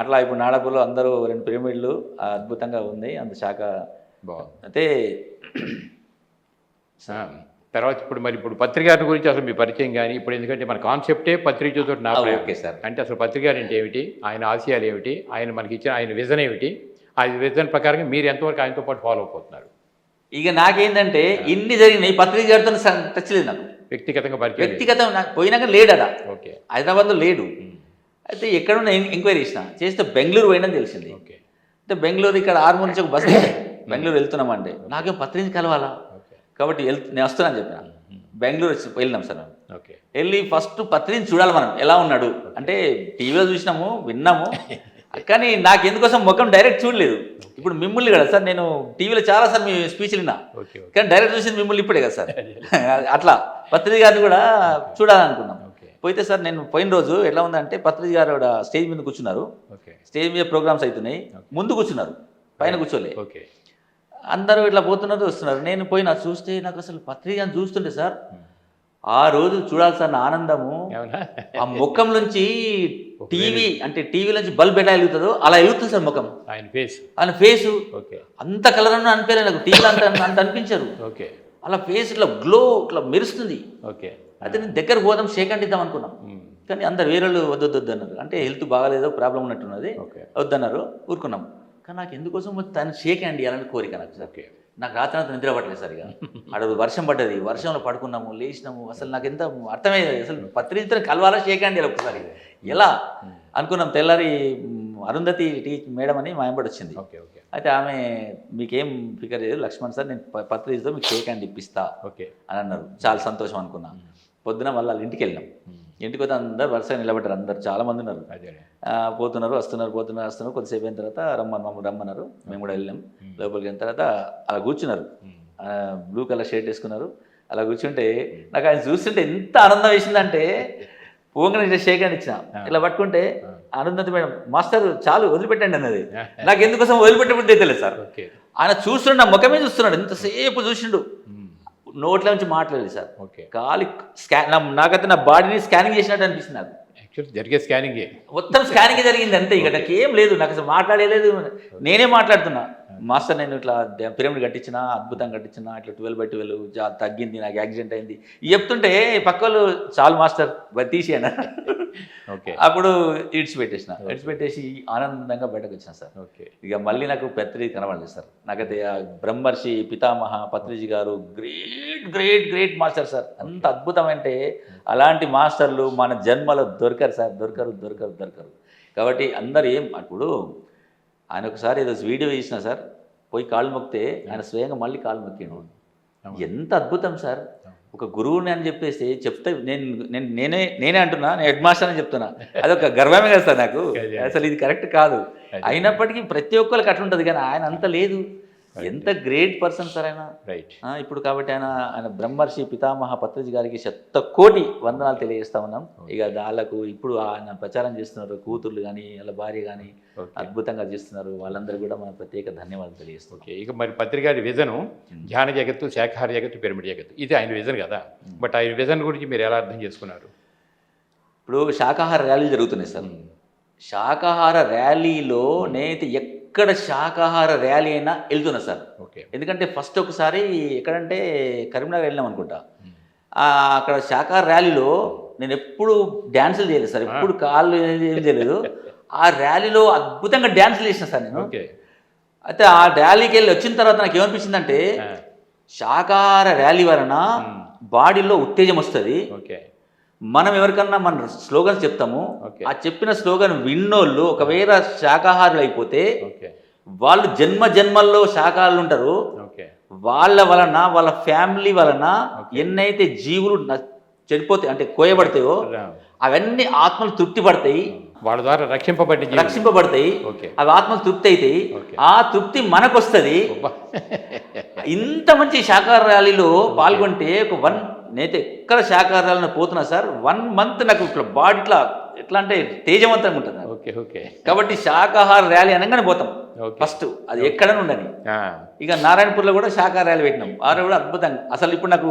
అట్లా ఇప్పుడు నాడాపూర్లో అందరూ 2 పిరమిడ్లు అద్భుతంగా ఉంది. అంత శాఖ బాగుంది. అయితే తర్వాత ఇప్పుడు పత్రికారి గురించి అసలు మీ పరిచయం కానీ ఇప్పుడు, ఎందుకంటే మన కాన్సెప్టే పత్రికతో నా ఓకే సార్. అంటే అసలు పత్రికారి అంటే ఏమిటి, ఆయన ఆశయాలు ఏమిటి, ఆయన మనకి ఇచ్చిన ఆయన విజన్ ఏమిటి, ఆ విజన్ ప్రకారంగా మీరు ఎంతవరకు ఆయనతో పాటు ఫాలో అయిపోతున్నారు? ఇక నాకేంటంటే ఇన్ని జరిగినాయి, పత్రిక గారితో టచ్ లేదు నాకు వ్యక్తిగతంగా పరిచయం. వ్యక్తిగతం నాకు పోయినాక లేడా, ఓకే, హైదరాబాద్లో లేడు. అయితే ఎక్కడున్నా ఎంక్వైరీ చేస్తే బెంగళూరు పోయినని తెలిసింది. ఓకే, అంటే బెంగళూరు ఇక్కడ 6 నుంచి ఒక బస్సు బెంగళూరు వెళ్తున్నామంటే నాకేం పత్రిక కలవాలా, కాబట్టి నేను వస్తున్నాను చెప్పిన. బెంగళూరు వెళ్ళినాం సార్ మేము. ఓకే, వెళ్ళి ఫస్ట్ పత్రికని చూడాలి మనం ఎలా ఉన్నాడు అంటే, టీవీలో చూసినాము విన్నాము కానీ నాకు ఎందుకోసం ముఖం డైరెక్ట్ చూడలేదు. ఇప్పుడు మిమ్మల్ని కదా సార్, నేను టీవీలో చాలా సార్ మీ స్పీచ్లు విన్నా, కానీ డైరెక్ట్ చూసింది మిమ్మల్ని ఇప్పుడే కదా సార్. అట్లా పత్రిక గారిని కూడా చూడాలనుకున్నాం. పోయితే సార్ నేను పోయిన రోజు ఎలా ఉందంటే, పత్రిక గారు కూడా స్టేజ్ మీద కూర్చున్నారు, స్టేజ్ మీద ప్రోగ్రామ్స్ అవుతున్నాయి, ముందు కూర్చున్నారు, పైన కూర్చోలే. అందరూ ఇట్లా పోతున్నారు వస్తున్నారు. నేను పోయినా చూస్తే నాకు అసలు పత్రికను చూస్తుంటే సార్ ఆ రోజు చూడాలి సార్ నా ఆనందము. ఆ ముఖం నుంచి టీవీ అంటే టీవీలోంచి బల్బ్ ఎలా వెలుగుతుందో అలా వెలుగుతుంది సార్ ముఖం. ఆయన ఫేసు అంత కలర్ అని అనిపించలేదు నాకు, టీవీలో అంత అనిపించారు. అలా ఫేస్ ఇట్లా గ్లో ఇట్లా మెరుస్తుంది. అయితే నేను దగ్గర పోదాం షేక్ హ్యాండ్ ఇద్దాం అనుకున్నాం, కానీ అందరు వేరే వాళ్ళు వద్దు అన్నారు. అంటే హెల్త్ బాగాలేదో ప్రాబ్లం ఉన్నట్టున్నది వద్దన్నారు, ఊరుకున్నాం. కానీ నాకు ఎందుకోసం తను షేక్ హ్యాండ్ ఇవ్వాలని కోరిక నాకు సార్. నాకు రాత్రి అంతా నిద్ర పట్టలేదు సార్. ఇక అక్కడ వర్షం పడ్డది, వర్షంలో పడుకున్నాము, లేచినాము. అసలు నాకు ఎంత అర్థమయ్యేది, అసలు పత్రికతో కలవాలా షేక్ హ్యాండ్ ఇవ్వాలి ఒకసారి ఎలా అనుకున్నాం. తెల్లారి అరుంధతి మేడం అని మా ఎంబడి వచ్చింది. అయితే ఆమె మీకేం ఫికర్ లేదు లక్ష్మణ్ సార్, నేను పత్రికతో మీకు షేక్ హ్యాండ్ ఇప్పిస్తా అని అన్నారు. చాలా సంతోషం అనుకున్నా. పొద్దున మళ్ళీ వాళ్ళ ఇంటికి వెళ్ళినాం. ఇంటికి పోతే అందరు వరుసగా నిలబడ్డారు, అందరు చాలామంది ఉన్నారు. పోతున్నారు వస్తున్నారు కొద్దిసేపు అయిన తర్వాత రమ్మన్నారు. మేము కూడా వెళ్ళాం. లోపలికి వెళ్ళిన తర్వాత అలా కూర్చున్నారు, బ్లూ కలర్ షర్ట్ వేసుకున్నారు. అలా కూర్చుంటే నాకు ఆయన చూస్తుంటే ఎంత ఆనందం వేసిందంటే, పోగానే షేక్ హ్యాండ్ ఇచ్చిన, ఇలా పట్టుకుంటే ఆనందం మేడం మాస్టర్ చాలు వదిలిపెట్టండి అన్నది. నాకు ఎందుకోసం వదిలిపెట్టబుద్ధి తెలియదు సార్. ఆయన చూస్తున్నాడు, నా ముఖమే చూస్తున్నాడు, ఎంతసేపు చూసిండు, నోట్ల నుంచి మాట్లాడలేదు సార్. ఖాళీ నాకైతే నా బాడీని స్కానింగ్ చేసినట్టు అనిపిస్తుంది. నాకు జరిగే స్కానింగ్ మొత్తం స్కానింగ్ జరిగింది అంతే. ఇక నాకు ఏం లేదు, నాకు అసలు మాట్లాడలేదు, నేనే మాట్లాడుతున్నా. మాస్టర్ నేను ఇట్లా పిరమిడ్ కట్టించిన, అద్భుతంగా కట్టించిన, ఇట్లా 12/12 తగ్గింది, నాకు యాక్సిడెంట్ అయింది చెప్తుంటే పక్క వాళ్ళు చాలు మాస్టర్ తీసి అన్న. అప్పుడు ఇడిచిపెట్టేసి ఆనందంగా బయటకు వచ్చిన సార్. ఇక మళ్ళీ నాకు పత్రిక కనబడలేదు సార్. నాకైతే బ్రహ్మర్షి పితామహ పత్రిజీ గారు great great great master sir. అంత అద్భుతమంటే అలాంటి మాస్టర్లు మన జన్మలో దొరకరు సార్, దొరకరు. కాబట్టి అందరు ఇప్పుడు ఆయన ఒకసారి ఏదో వీడియో తీసిన సార్, పోయి కాళ్ళు మొక్కితే ఆయన స్వయంగా మళ్ళీ కాళ్ళు మొక్కిండు. ఎంత అద్భుతం సార్. ఒక గురువుని అని చెప్పేసి చెప్తే నేనే అంటున్నా, నేను హెడ్ మాస్టర్ అని చెప్తున్నా, అదొక గర్వమే కదా సార్ నాకు. అసలు ఇది కరెక్ట్ కాదు. అయినప్పటికీ ప్రతి ఒక్కరికి అట్లుంటుంది, కానీ ఆయన అంత లేదు. ఎంత గ్రేట్ పర్సన్ సార్ ఆయన. ఇప్పుడు కాబట్టి ఆయన బ్రహ్మర్షి పితామహ పత్రిజీ గారికి 100,000,000 వందనాలు తెలియజేస్తా ఉన్నాం. ఇక వాళ్ళకు ఇప్పుడు ఆయన ప్రచారం చేస్తున్నారు, కూతుర్లు కానీ వాళ్ళ భార్య కానీ అద్భుతంగా చేస్తున్నారు. వాళ్ళందరూ కూడా మనం ప్రత్యేక ధన్యవాదాలు తెలియజేస్తాం. ఇక మరి పత్రిక విజను ధ్యాన జగత్తు, శాఖాహార జగత్తు, పిరమిడ్ జగత్తు, ఇది ఆయన విజన్ కదా. బట్ ఆయన విజన్ గురించి మీరు ఎలా అర్థం చేసుకున్నారు? ఇప్పుడు శాఖాహార ర్యాలీలు జరుగుతున్నాయి సార్. శాకాహార ర్యాలీలో నేనైతే ఎక్కడ శాకాహార ర్యాలీ అయినా వెళ్తున్నా సార్. ఓకే. ఎందుకంటే ఫస్ట్ ఒకసారి ఎక్కడంటే కరీంనగర్ వెళ్ళినాం అనుకుంటా. అక్కడ శాకాహార ర్యాలీలో నేను ఎప్పుడు డ్యాన్సులు చేయలేదు సార్, ఎప్పుడు కాళ్ళు ఏం చేయలేదు. ఆ ర్యాలీలో అద్భుతంగా డ్యాన్సులు చేసిన సార్ నేను. అయితే ఆ ర్యాలీకి వెళ్ళి వచ్చిన తర్వాత నాకు ఏమనిపించిందంటే శాకాహార ర్యాలీ వలన బాడీలో ఉత్తేజం వస్తుంది. మనం ఎవరికన్నా మన స్లోగన్స్ చెప్తాము, ఆ చెప్పిన స్లోగన్ విన్నోళ్ళు ఒకవేళ శాకాహారులు అయిపోతే వాళ్ళు జన్మ జన్మల్లో శాకాహారులు ఉంటారు. వాళ్ళ వలన వాళ్ళ ఫ్యామిలీ వలన ఎన్నైతే జీవులు చనిపోతాయి అంటే కోయబడతాయో అవన్నీ ఆత్మలు తృప్తి పడతాయి, వాళ్ళ ద్వారా రక్షింపబడతాయి. అవి ఆత్మలు తృప్తి అవుతాయి, ఆ తృప్తి మనకు వస్తుంది. ఇంత మంచి శాకాహార ర్యాలీలో పాల్గొంటే నేనైతే ఎక్కడ శాకాహార ర్యాలీలో పోతున్నా సార్, 1 month నాకు ఇట్లా బాడీ ఇట్లా ఎట్లా అంటే తేజవంతంగా ఉంటుంది. కాబట్టి శాకాహార ర్యాలీ అనగానే పోతాం ఫస్ట్, అది ఎక్కడనే ఉండని. ఇక నారాయణపూర్లో కూడా శాకాహార ర్యాలీ పెట్టినాం, వారు కూడా అద్భుతంగా. అసలు ఇప్పుడు నాకు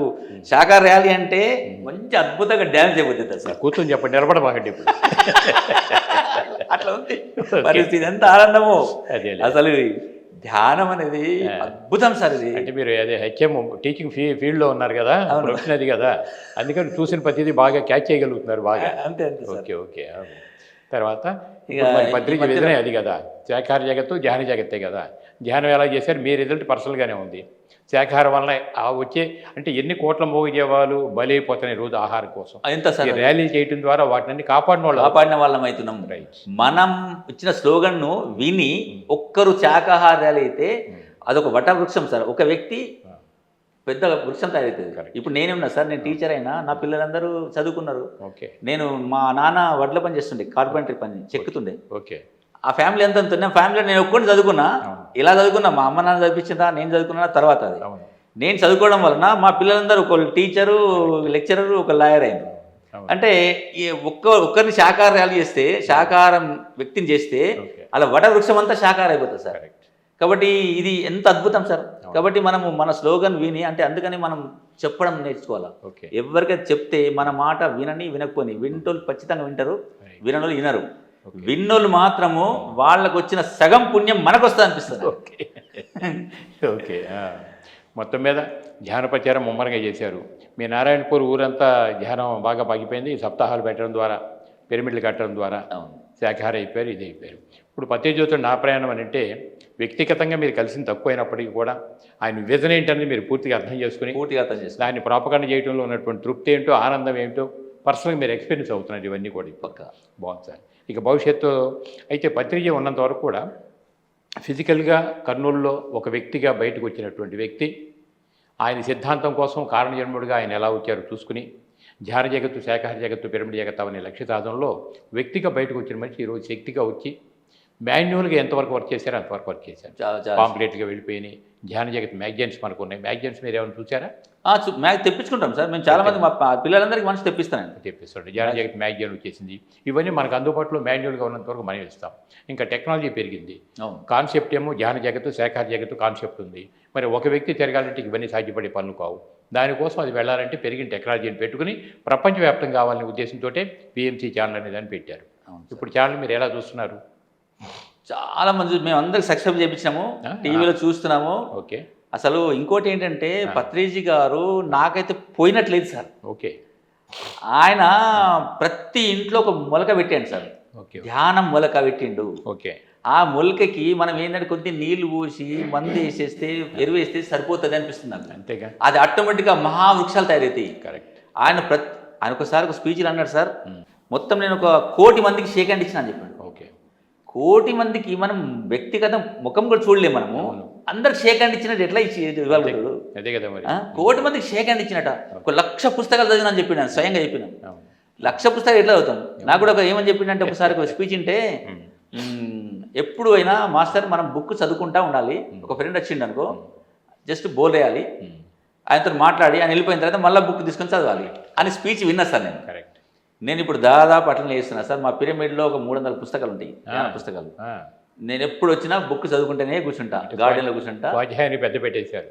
శాకాహార ర్యాలీ అంటే మంచి అద్భుతంగా డ్యాన్స్ అయిపోతుంది సార్. కూర్చొని చెప్పండి, నిలబడబాకండి ఇప్పుడు. అట్లా ఉంది పరిస్థితి, ఎంత ఆనందమో అసలు. ధ్యానం అనేది అద్భుతం సార్. ఇది అంటే మీరు అదే హెచ్ఎం టీచింగ్ ఫీల్డ్లో ఉన్నారు కదా, ప్రొఫెషన్ అది కదా, అందుకని చూసిన ప్రతిదీ బాగా క్యాచ్ చేయగలుగుతున్నారు బాగా. అంతే. ఓకే. తర్వాత పత్రిక విధనే అది కదా, శాకాహార జగత్తు ధ్యాన జగత్తే కదా. ధ్యానం ఎలా చేశారు, మీ రిజల్ట్ పర్సనల్గానే ఉంది. శాకాహారం వల్ల వచ్చే అంటే ఎన్ని కోట్ల మోగజీవాలు బలైపోతున్నాయి రోజు ఆహారం కోసం. ర్యాలీ చేయడం ద్వారా వాటిని కాపాడిన వాళ్ళం అవుతున్నాం. మనం ఇచ్చిన స్లోగన్ను విని ఒక్కరు శాకాహార ర్యాలీ అయితే అదొక వట వృక్షం సార్. ఒక వ్యక్తి పెద్ద వృక్షం తయారవుతుంది. ఇప్పుడు నేనేమన్నా సార్, నేను టీచర్ అయినా, నా పిల్లలందరూ చదువుకున్నారు. నేను మా నాన్న వడ్ల పని చేస్తుండే, కార్పెంటరీ పని చెక్కుతుండే. ఆ ఫ్యామిలీ ఎంత ఫ్యామిలీ నేను ఒక్కడిని చదువుకున్నా. ఇలా చదువుకున్నా, మా అమ్మ నాన్న చదివించిందా, నేను చదువుకున్నా తర్వాత. అది నేను చదువుకోవడం వలన మా పిల్లలందరూ ఒకళ్ళు టీచరు, లెక్చరరు, ఒక లాయర్ అయింది. అంటే ఒక్కరిని శాకాహార ర్యాలీ చేస్తే, శాకాహారం వ్యక్తిని చేస్తే అలా వట వృక్షం అంతా శాకాహారం అయిపోతుంది సార్. కాబట్టి ఇది ఎంత అద్భుతం సార్. కాబట్టి మనము మన స్లోగన్ విని, అంటే అందుకని మనం చెప్పడం నేర్చుకోవాలి. ఎవరికైతే చెప్తే మన మాట వినకపోని, వింటోళ్ళు ఖచ్చితంగా వింటారు, వినోళ్ళు వినరు. విన్నోళ్ళు మాత్రము వాళ్ళకు వచ్చిన సగం పుణ్యం మనకు వస్తుంది అనిపిస్తుంది. ఓకే. మొత్తం మీద ధ్యాన ప్రచారం ముమ్మరంగా చేశారు. మీ నారాయణపూర్ ఊరంతా ధ్యానం బాగా పాగిపోయింది. సప్తాహాలు పెట్టడం ద్వారా, పిరమిడ్లు కట్టడం ద్వారా శాఖాహార అయిపోయారు, ఇది అయిపోయారు. ఇప్పుడు పత్రిజ్యోతుడు నా ప్రయాణం అని అంటే వ్యక్తిగతంగా మీరు కలిసిన తక్కువైనప్పటికీ కూడా ఆయన విజన్ ఏంటనేది మీరు పూర్తిగా అర్థం చేసుకుని దాన్ని ప్రాపకాండ చేయడంలో ఉన్నటువంటి తృప్తి ఏంటో, ఆనందం ఏంటో పర్సనల్గా మీరు ఎక్స్పీరియన్స్ అవుతున్నారు. ఇవన్నీ కూడా పక్క బాగుంది సార్. ఇక భవిష్యత్తు అయితే పత్రిక ఉన్నంత వరకు కూడా ఫిజికల్గా కర్నూలులో ఒక వ్యక్తిగా బయటకు వచ్చినటువంటి వ్యక్తి, ఆయన సిద్ధాంతం కోసం కారణజన్ముడిగా ఆయన ఎలా వచ్చారో చూసుకుని ధ్యాన జగత్తు, శాకాహార జగత్తు, పిరమిడ్ జగత్తు అనే లక్ష్య సాధనలో వ్యక్తిగా బయటకు వచ్చిన మనిషి ఈరోజు శక్తిగా వచ్చి మాన్యువల్గా ఎంతవరకు వర్క్ చేశారో అంతవరకు వర్క్ చేశారు. పాంప్లెట్గా వెళ్ళిపోయినాయి. ధ్యాన జగత్ మ్యాగజైన్స్ మనకు ఉన్నాయి. మ్యాగజైన్స్ మీరు ఏమైనా చూసారా? తెప్పించుకుంటాం సార్. మేము చాలామంది మా పిల్లలందరికీ మనసు తెప్పిస్తాను. ధ్యాన జగత్ మ్యాగజైన్ వచ్చేసింది. ఇవన్నీ మనకు అందుబాటులో మాన్యువల్గా ఉన్నంత వరకు మనం ఇస్తాం. ఇంకా టెక్నాలజీ పెరిగింది. కాన్సెప్ట్ ఏమో ధ్యాన జగత్తు, శాకాహార జగత్తు కాన్సెప్ట్ ఉంది. మరి ఒక వ్యక్తి తిరగాలంటే ఇవన్నీ సాధ్యపడే పనులు కావు. దానికోసం అది వెళ్ళాలంటే పెరిగిన టెక్నాలజీని పెట్టుకుని ప్రపంచవ్యాప్తం కావాలనే ఉద్దేశంతో పిఎంసి ఛానల్ అనే దాన్ని పెట్టారు. ఇప్పుడు ఛానల్ మీరు ఎలా చూస్తున్నారు? చాలా మంది మేము అందరికి సబ్స్క్రైబ్ చేయించినాము, టీవీలో చూస్తున్నాము. ఓకే. అసలు ఇంకోటి ఏంటంటే పత్రిజీ గారు నాకైతే పోయినట్లేదు సార్. ఓకే. ఆయన ప్రతి ఇంట్లో ఒక మొలక పెట్టాడు సార్. ధ్యానం మొలక పెట్టిండు. ఓకే. ఆ మొలకకి మనం ఏంటంటే కొద్ది నీళ్లు పోసి మందు వేసేస్తే, ఎరువు వేస్తే సరిపోతుంది అనిపిస్తుంది నాకు. అంతేగా. అది ఆటోమేటిక్గా మహావృక్షాలు తయారవుతాయి. కరెక్ట్. ఆయన ఒకసారి ఒక స్పీచ్లు అన్నాడు సార్, మొత్తం నేను 1 కోటి మందికి షేక్ హ్యాండ్ ఇచ్చిన అని చెప్పాడు. 1 కోటి మందికి మనం వ్యక్తిగత ముఖం కూడా చూడలేము. మనము అందరికి షేక్ హ్యాండ్ ఇచ్చినట్టు ఎట్లా ఇవ్వగలుగుతాడు? 1 కోటి మందికి షేక్ హ్యాండ్ ఇచ్చినట్ట. 1,00,000 పుస్తకాలు చదివినా అని చెప్పినాను, స్వయంగా చెప్పినాను. 1,00,000 పుస్తకాలు ఎట్లా చదువుతాం? నాకు కూడా ఏమని చెప్పిండంటే, ఒకసారి ఒక స్పీచ్ ఉంటే, ఎప్పుడు అయినా మాస్టర్ మనం బుక్ చదువుకుంటా ఉండాలి. ఒక ఫ్రెండ్ వచ్చిండు అనుకో, జస్ట్ బోల్ వేయాలి, ఆయనతో మాట్లాడి ఆయన వెళ్ళిపోయిన తర్వాత మళ్ళీ బుక్ తీసుకొని చదవాలి అని స్పీచ్ విన్నా సార్ నేను. నేను ఇప్పుడు దాదాపు అట్లనే చేస్తున్నా సార్. మా పిరమిడ్లో ఒక 300 పుస్తకాలు ఉంటాయి, ధ్యాన పుస్తకాలు. నేను ఎప్పుడు వచ్చినా బుక్ చదువుకుంటేనే కూర్చుంటా, గార్డెన్లో కూర్చుంటా. పెద్ద పెట్టేశారు.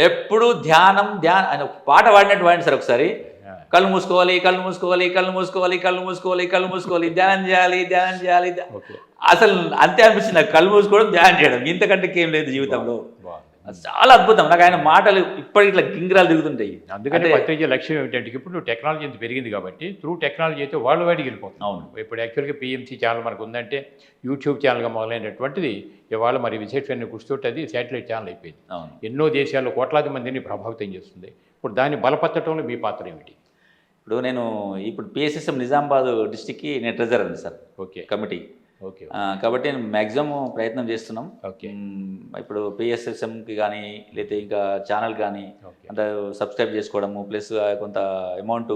ఎప్పుడు ధ్యానం ఆయన పాట పాడినట్టు వాడిని సార్. ఒకసారి కళ్ళు మూసుకోవాలి, కళ్ళు మూసుకోవాలి, కళ్ళు మూసుకోవాలి, కళ్ళు మూసుకోవాలి, కళ్ళు మూసుకోవాలి, ధ్యానం చేయాలి, ధ్యానం చేయాలి. అసలు అంతే అనిపించింది నాకు, కళ్ళు మూసుకోవడం, ధ్యానం చేయడం, ఇంతకంటే ఏం లేదు జీవితంలో. చాలా అద్భుతం. నాకు ఆయన మాటలు ఇప్పటికి ఇట్లా గింగిరాలు దిగుతుంటాయి. అందుకని పత్రిక లక్ష్యం ఏమిటంటే ఇప్పుడు నువ్వు టెక్నాలజీ ఎంత పెరిగింది కాబట్టి త్రూ టెక్నాలజీ అయితే వరల్డ్ వైడ్కి వెళ్ళిపోతుంది. అవును. ఇప్పుడు యాక్చువల్గా పిఎంసీ ఛానల్ మనకు ఉందంటే యూట్యూబ్ ఛానల్గా మొదలైనటువంటిది ఇవాళ మరి విశేషమైన కూర్చుంటే అది శాటిలైట్ ఛానల్ అయిపోయింది. అవును. ఎన్నో దేశాల్లో కోట్లాది మందిని ప్రభావితం చేస్తుంది. ఇప్పుడు దాన్ని బలపరచడంలో మీ పాత్ర ఏమిటి? ఇప్పుడు పిఎస్ఎస్ఎం నిజామాబాద్ డిస్టిక్కి నేను ట్రెజరర్ అండి సార్. ఓకే. కమిటీ. ఓకే. కాబట్టి నేను మ్యాక్సిమం ప్రయత్నం చేస్తున్నాం. ఓకే. ఇప్పుడు పిఎస్ఎస్ఎంకి కానీ లేకపోతే ఇంకా ఛానల్ కానీ అంత సబ్స్క్రైబ్ చేసుకోవడము, ప్లస్ కొంత అమౌంట్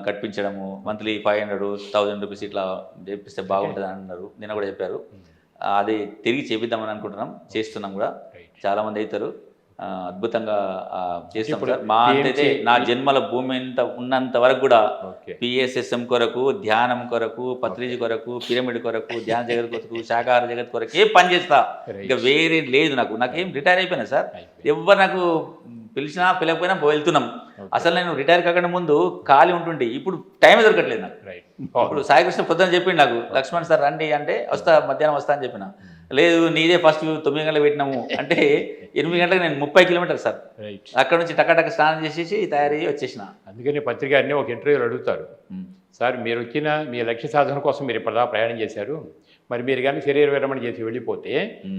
కట్టించడము, మంత్లీ 500,000 రూపీస్ ఇట్లా చేపిస్తే బాగుంటుంది అని అన్నారు. నిన్న కూడా చెప్పారు. అది తిరిగి చేపిద్దామని అనుకుంటున్నాం, చేస్తున్నాం కూడా. చాలామంది అవుతారు, అద్భుతంగా చేస్తాం సార్. మా అంతైతే నా జన్మల భూమి ఎంత ఉన్నంత వరకు కూడా పిఎస్ఎస్ఎం కొరకు, ధ్యానం కొరకు, పత్రిజీ కొరకు, పిరమిడ్ కొరకు, ధ్యాన జగత్ కొరకు, శాకాహార జగత్ కొరకే పని చేస్తా. ఇక వేరే లేదు నాకు. నాకేం రిటైర్ అయిపోయినా సార్. ఎవరు నాకు పిలిచినా పిలకపోయినా వెళ్తున్నాం. అసలు నేను రిటైర్ కాకుండా ముందు ఖాళీ ఉంటుండే, ఇప్పుడు టైం దొరకట్లేదు నాకు. ఇప్పుడు సాయికృష్ణ పొద్దున చెప్పిండు నాకు, లక్ష్మణ్ సార్ రండి అంటే వస్తా, మధ్యాహ్నం వస్తా అని చెప్పిన. లేదు నీదే ఫస్ట్ 9 గంటలకు పెట్టినాము అంటే 8 గంటలకు నేను 30 కిలోమీటర్లు సార్. అక్కడ నుంచి టకాటక స్నానం చేసేసి తయారయ్యి వచ్చేసిన. అందుకని పత్రిక అన్నీ ఒక ఇంటర్వ్యూలు అడుగుతారు, సార్ మీరు వచ్చిన మీ లక్ష్య సాధన కోసం మీరు ఇప్పుడు ప్రయాణం చేశారు, మరి మీరు కానీ శరీర విరమణ చేసి వెళ్ళిపోతే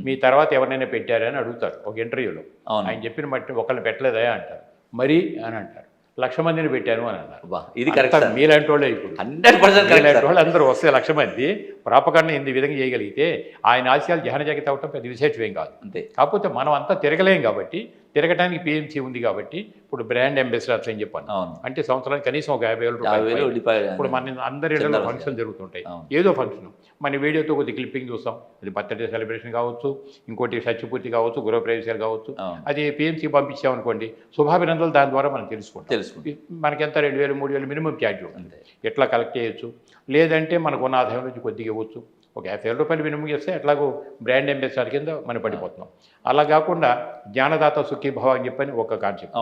మీ తర్వాత ఎవరినైనా పెట్టారని అడుగుతారు ఒక ఇంటర్వ్యూలో. ఆయన చెప్పిన మట్టి ఒకళ్ళని పెట్టలేదా అంటారు. మరి అని అంటారు, 1,00,000 మందిని పెట్టాను అని అన్నారు. ఇది కరెక్ట్. మీలాంటి వాళ్ళే ఇప్పుడు 100% మీలాంటి వాళ్ళు అందరూ వస్తే 1,00,000 మంది ప్రాపకాండ ఈ విధంగా చేయగలిగితే ఆయన ఆశయాలు ధ్యాన జగత్ అవటం పెద్ద విశేషమేం కాదు. అంతే. కాకపోతే మనం అంతా తిరగలేం కాబట్టి, తిరగడానికి పిఎంసీ ఉంది కాబట్టి ఇప్పుడు బ్రాండ్ అంబాసిడర్స్ అని చెప్పాను. అంటే సంవత్సరానికి కనీసం ఒక 50,000 రూపాయలు. ఇప్పుడు మన అందరి ఇళ్లలో ఫంక్షన్ జరుగుతుంటాయి. ఏదో ఫంక్షన్ మన వీడియోతో కొద్ది క్లిప్పింగ్ చూస్తాం. అది బర్త్డే సెలబ్రేషన్ కావచ్చు, ఇంకోటి సత్యపూర్తి కావచ్చు, గృహప్రవేశాలు కావచ్చు. అది పిఎంసీ పంపించామనుకోండి, శుభాభినందనలు దాని ద్వారా మనం తెలుసుకుంటాం. మనకెంత 2,000 3,000 మినిమం ఛార్జ్ ఉంటుంది. ఎట్లా కలెక్ట్ చేయొచ్చు, లేదంటే మనకు ఉన్న ఆదాయం నుంచి కొద్దిగా ఇవ్వచ్చు. ఒక 50,000 రూపాయలు మినిమం చేస్తే ఎట్లాగో బ్రాండ్ అంబాసిడర్ కింద మనం పడిపోతున్నాం. అలా కాకుండా జ్ఞానదాత సుఖీభావ అని చెప్పని ఒక కాన్సెప్ట్.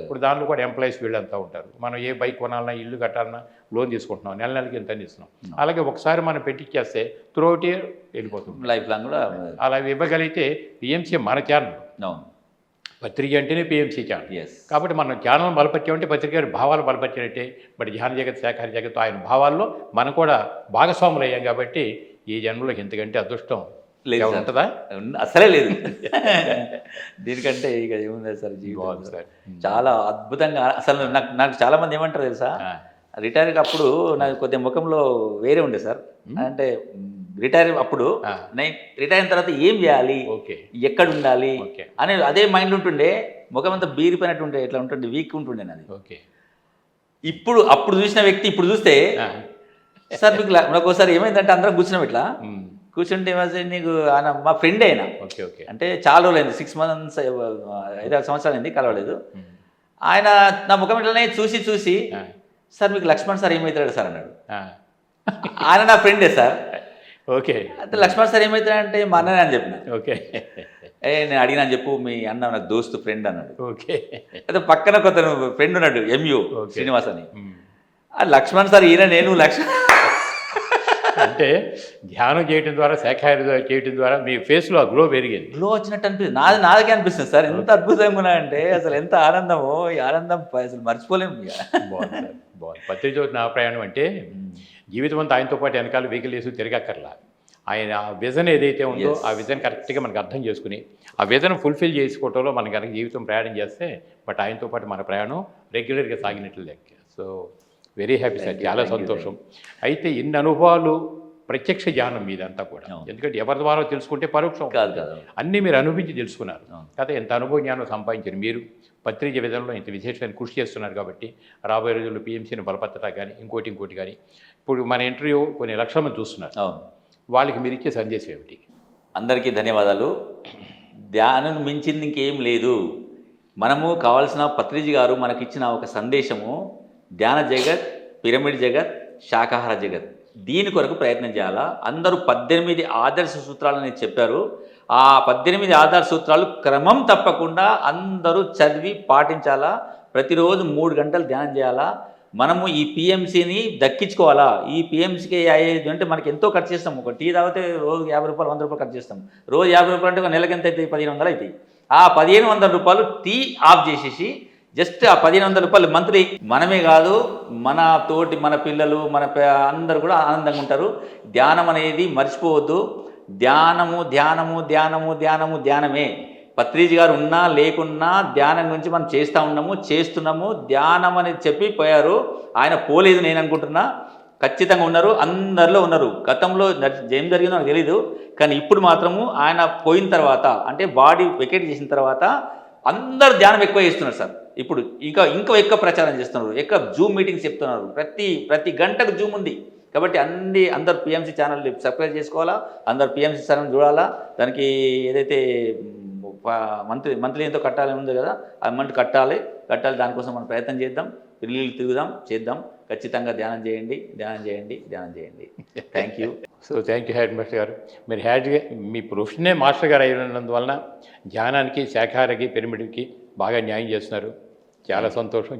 ఇప్పుడు దాంట్లో కూడా ఎంప్లాయీస్ వీళ్ళంతా ఉంటారు. మనం ఏ బైక్ కొనాలన్నా, ఇల్లు కట్టాలన్నా లోన్ తీసుకుంటున్నాం, నెల నెలకి ఎంత ఇస్తున్నాం. అలాగే ఒకసారి మనం పెట్టిచ్చేస్తే త్రూఅవుట్ ఇయర్ వెళ్ళిపోతుంది, లైఫ్ లాంగ్ కూడా. అలా ఇవ్వగలిగితే పిఎంసీ మన ఛానల్. పత్రిక అంటేనే పిఎంసీ ఛానల్. కాబట్టి మనం ఛానల్ బలపరిచామంటే పత్రిక గారి భావాలు బలపరిచినట్టే. బట్ ధ్యాన జగత్, శాఖాహార జగత్ ఆయన భావాల్లో మనం కూడా భాగస్వాములు అయ్యాం. కాబట్టి ఈ జన్మలోకి ఎంతకంటే అదృష్టం లేదు ఉంటుందా? అసలే లేదు. దీనికంటే ఇక ఏముంది సార్ జీవితం. చాలా అద్భుతంగా. అసలు నాకు చాలా మంది ఏమంటారు తెలుసా, రిటైర్ అప్పుడు నాకు కొద్దిగా ముఖంలో వేరే ఉండే సార్. అంటే రిటైర్ అప్పుడు నేను రిటైర్ అయిన తర్వాత ఏం చేయాలి, ఎక్కడ ఉండాలి అనే అదే మైండ్ ఉంటుండే. ముఖం అంతా బీరిపోయినట్టు ఉంటే ఎట్లా ఉంటుండే, వీక్ ఉంటుండే నాది. ఇప్పుడు అప్పుడు చూసిన వ్యక్తి ఇప్పుడు చూస్తే, సార్ మీకు నాకు ఒకసారి ఏమైందంటే అందరం కూర్చున్నాం, ఇట్లా కూర్చుంటే నీకు ఆయన మా ఫ్రెండ్ అయినా, అంటే చాలా రోజులు అయింది, 6 months 5-6 సంవత్సరాలు అయింది కలవలేదు. ఆయన నా ముఖం ఇట్లానే చూసి సార్ మీకు లక్ష్మణ్ సార్ ఏమవుతాడు సార్ అన్నాడు. ఆయన నా ఫ్రెండే సార్. ఓకే. అంటే లక్ష్మణ్ సార్ ఏమవుతాడంటే మా అన్ననే అని చెప్పిన. నేను అడిగినా చెప్పు, మీ అన్న నాకు దోస్తు ఫ్రెండ్ అన్నాడు. అయితే పక్కన కొత్త ఫ్రెండ్ ఉన్నాడు, ఎంయు శ్రీనివాస్ అని. లక్ష్మణ్ సార్ ఈయన నేను లక్ష్మణ్ అంటే ధ్యానం చేయడం ద్వారా, శాఖాహార చేయడం ద్వారా మీ ఫేస్లో ఆ గ్లో పెరిగింది. గ్లో వచ్చినట్టు అనిపిస్తుంది. నాకే అనిపిస్తుంది సార్. ఎంత అద్భుతంగా ఉన్నాయంటే అసలు ఎంత ఆనందమో. ఈ ఆనందం అసలు మర్చిపోలేము. బాగుంది. పత్రిక నా ప్రయాణం అంటే జీవితం అంతా ఆయనతో పాటు వెనకాల వెహికల్ వేసి తిరగక్కర్లా. ఆయన విజన్ ఏదైతే ఉందో ఆ విజన్ కరెక్ట్గా మనకు అర్థం చేసుకుని ఆ విజన్ ఫుల్ఫిల్ చేసుకోవడంలో మనం కనుక జీవితం ప్రయాణం చేస్తే బట్ ఆయనతో పాటు మన ప్రయాణం రెగ్యులర్గా సాగినట్లు లెక్క. సో వెరీ హ్యాపీ సార్, చాలా సంతోషం. అయితే ఇన్ని అనుభవాలు ప్రత్యక్ష జ్ఞానం మీదంతా కూడా, ఎందుకంటే ఎవరి ద్వారా తెలుసుకుంటే పరోక్షం కాదు, అన్నీ మీరు అనుభవించి తెలుసుకున్నారు కదా. ఎంత అనుభవ జ్ఞానం సంపాదించారు మీరు. పత్రిక విధానంలో ఇంత విశేషమైన కృషి చేస్తున్నారు కాబట్టి రాబోయే రోజుల్లో పిఎంసీని బలపడతా కానీ ఇంకోటి కానీ. ఇప్పుడు మన ఇంటర్వ్యూ కొన్ని లక్షల మంది చూస్తున్నారు, వాళ్ళకి మీరు ఇచ్చే సందేశం ఏమిటి? అందరికీ ధన్యవాదాలు. ధ్యానం మించింది ఇంకేం లేదు. మనము కావాల్సిన పత్రిజీ గారు మనకిచ్చిన ఒక సందేశము, ధ్యాన జగత్, పిరమిడ్ జగత్, శాకాహార జగత్, దీని కొరకు ప్రయత్నం చేయాలా. అందరూ 18 ఆదర్శ సూత్రాలని చెప్పారు. ఆ 18 ఆదర్శ సూత్రాలు క్రమం తప్పకుండా అందరూ చదివి పాటించాలా. ప్రతిరోజు 3 గంటలు ధ్యానం చేయాలా. మనము ఈ పిఎంసిని దక్కించుకోవాలా. ఈ పిఎంసికి అయ్యేది అంటే మనకి ఎంతో ఖర్చు చేస్తాం. ఒక టీ తాగితే రోజు రూ. 50 100 ఖర్చు చేస్తాం. రోజు రూ. 50 అంటే ఒక నెలకి ఎంత అవుతుంది? 1500 అవుతాయి. ఆ 1500 టీ ఆఫ్ చేసేసి జస్ట్ ఆ 1500 మంత్లీ మనమే కాదు, మన తోటి మన పిల్లలు అందరు కూడా ఆనందంగా ఉంటారు. ధ్యానం అనేది మర్చిపోవద్దు. ధ్యానము ధ్యానము ధ్యానము ధ్యానము ధ్యానమే. పత్రిజీ గారు ఉన్నా లేకున్నా ధ్యానం గురించి మనం చేస్తున్నాము. ధ్యానం అనేది చెప్పి పోయారు. ఆయన పోలేదు నేను అనుకుంటున్నా, ఖచ్చితంగా ఉన్నారు, అందరిలో ఉన్నారు. గతంలో ఏం జరిగిందో నాకు తెలీదు, కానీ ఇప్పుడు మాత్రము ఆయన పోయిన తర్వాత అంటే బాడీ వెకేట్ చేసిన తర్వాత అందరు ధ్యానం ఎక్కువ చేస్తున్నారు సార్. ఇప్పుడు ఇంకా ఎక్కువ ప్రచారం చేస్తున్నారు, ఎక్కువ జూమ్ మీటింగ్స్ చెప్తున్నారు. ప్రతి గంటకు జూమ్ ఉంది. కాబట్టి అందరు పిఎంసి ఛానల్ సబ్స్క్రైబ్ చేసుకోవాలా, అందరు పిఎంసి ఛానల్ చూడాలా. దానికి ఏదైతే మంత్లీ ఎంతో కట్టాలని ఉంది కదా, అమౌంట్ కట్టాలి. దానికోసం మనం ప్రయత్నం చేద్దాం, పిల్లలు తిరుగుదాం, చేద్దాం. ఖచ్చితంగా ధ్యానం చేయండి. Thank you. So thank you head master గారు. మీరు మీ ప్రొఫెషనే మాస్టర్ గారు అయినందువలన ధ్యానానికి, శాఖాహారకి, పిరమిడ్కి బాగా న్యాయం చేస్తున్నారు. చాలా సంతోషం.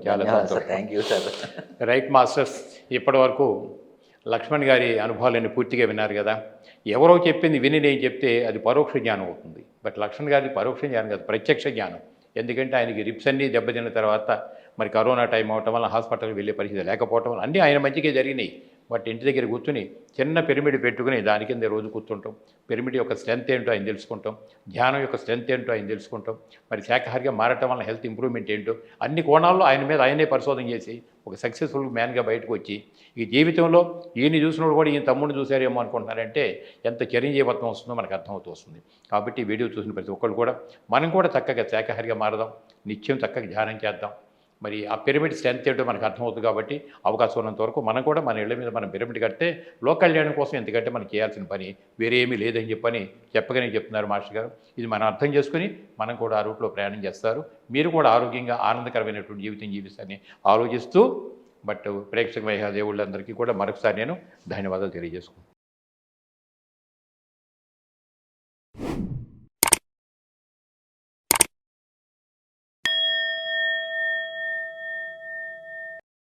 Thank you sir. Right masters, ఇప్పటివరకు లక్ష్మణ్ గారి అనుభవాలన్నీ పూర్తిగా విన్నారు కదా. ఎవరో చెప్పింది విని నేను చెప్తే అది పరోక్ష జ్ఞానం అవుతుంది. బట్ లక్ష్మణ్ గారిది పరోక్ష జ్ఞానం కాదు, ప్రత్యక్ష జ్ఞానం. ఎందుకంటే ఆయనకి రిప్స్ అన్నీ దెబ్బతిన్న తర్వాత మరి కరోనా టైం అవటం వల్ల హాస్పిటల్కి వెళ్ళే పరిస్థితి లేకపోవటం వల్ల అన్నీ ఆయన మంచిగా జరిగినాయి. బట్ ఇంటి దగ్గర కూర్చుని చిన్న పిరమిడ్ పెట్టుకుని దాని కింద రోజు కూర్చుంటాం. పిరమిడ్ యొక్క స్ట్రెంత్ ఏంటో ఆయన తెలుసుకుంటాం, ధ్యానం యొక్క స్ట్రెంత్ ఏంటో ఆయన తెలుసుకుంటాం. మరి శాఖాహారిగా మారటం వల్ల హెల్త్ ఇంప్రూవ్మెంట్ ఏంటో అన్ని కోణాల్లో ఆయన మీద ఆయనే పరిశోధన చేసి ఒక సక్సెస్ఫుల్ మ్యాన్గా బయటకు వచ్చి ఈ జీవితంలో ఈయన చూసినప్పుడు కూడా ఈయన తమ్ముడిని చూసారేమో అనుకుంటున్నారంటే ఎంత చిరంజీవత్వం వస్తుందో మనకు అర్థమవుతూ వస్తుంది. కాబట్టి వీడియో చూసిన ప్రతి ఒక్కరు కూడా మనం కూడా చక్కగా శాఖాహారిగా మారదాం, నిత్యం చక్కగా ధ్యానం చేద్దాం. మరి ఆ పిరమిడ్ స్ట్రెంత్ ఏంటో మనకు అర్థమవుతుంది. కాబట్టి అవకాశం ఉన్నంత వరకు మనం కూడా మన ఇళ్ళ మీద మనం పిరమిడ్ కడితే లోకల్ కళ్యాణం కోసం ఎందుకంటే మనం చేయాల్సిన పని వేరే ఏమీ లేదని చెప్పగానే చెప్తున్నారు మాస్టర్ గారు. ఇది మనం అర్థం చేసుకుని మనం కూడా ఆ రూట్లో ప్రయాణం చేస్తారు. మీరు కూడా ఆరోగ్యంగా ఆనందకరమైనటువంటి జీవితం జీవిస్తారని ఆలోచిస్తూ బట్ ప్రేక్షక మహిళా దేవుళ్ళందరికీ కూడా మరొకసారి నేను ధన్యవాదాలు తెలియజేసుకుంటాను.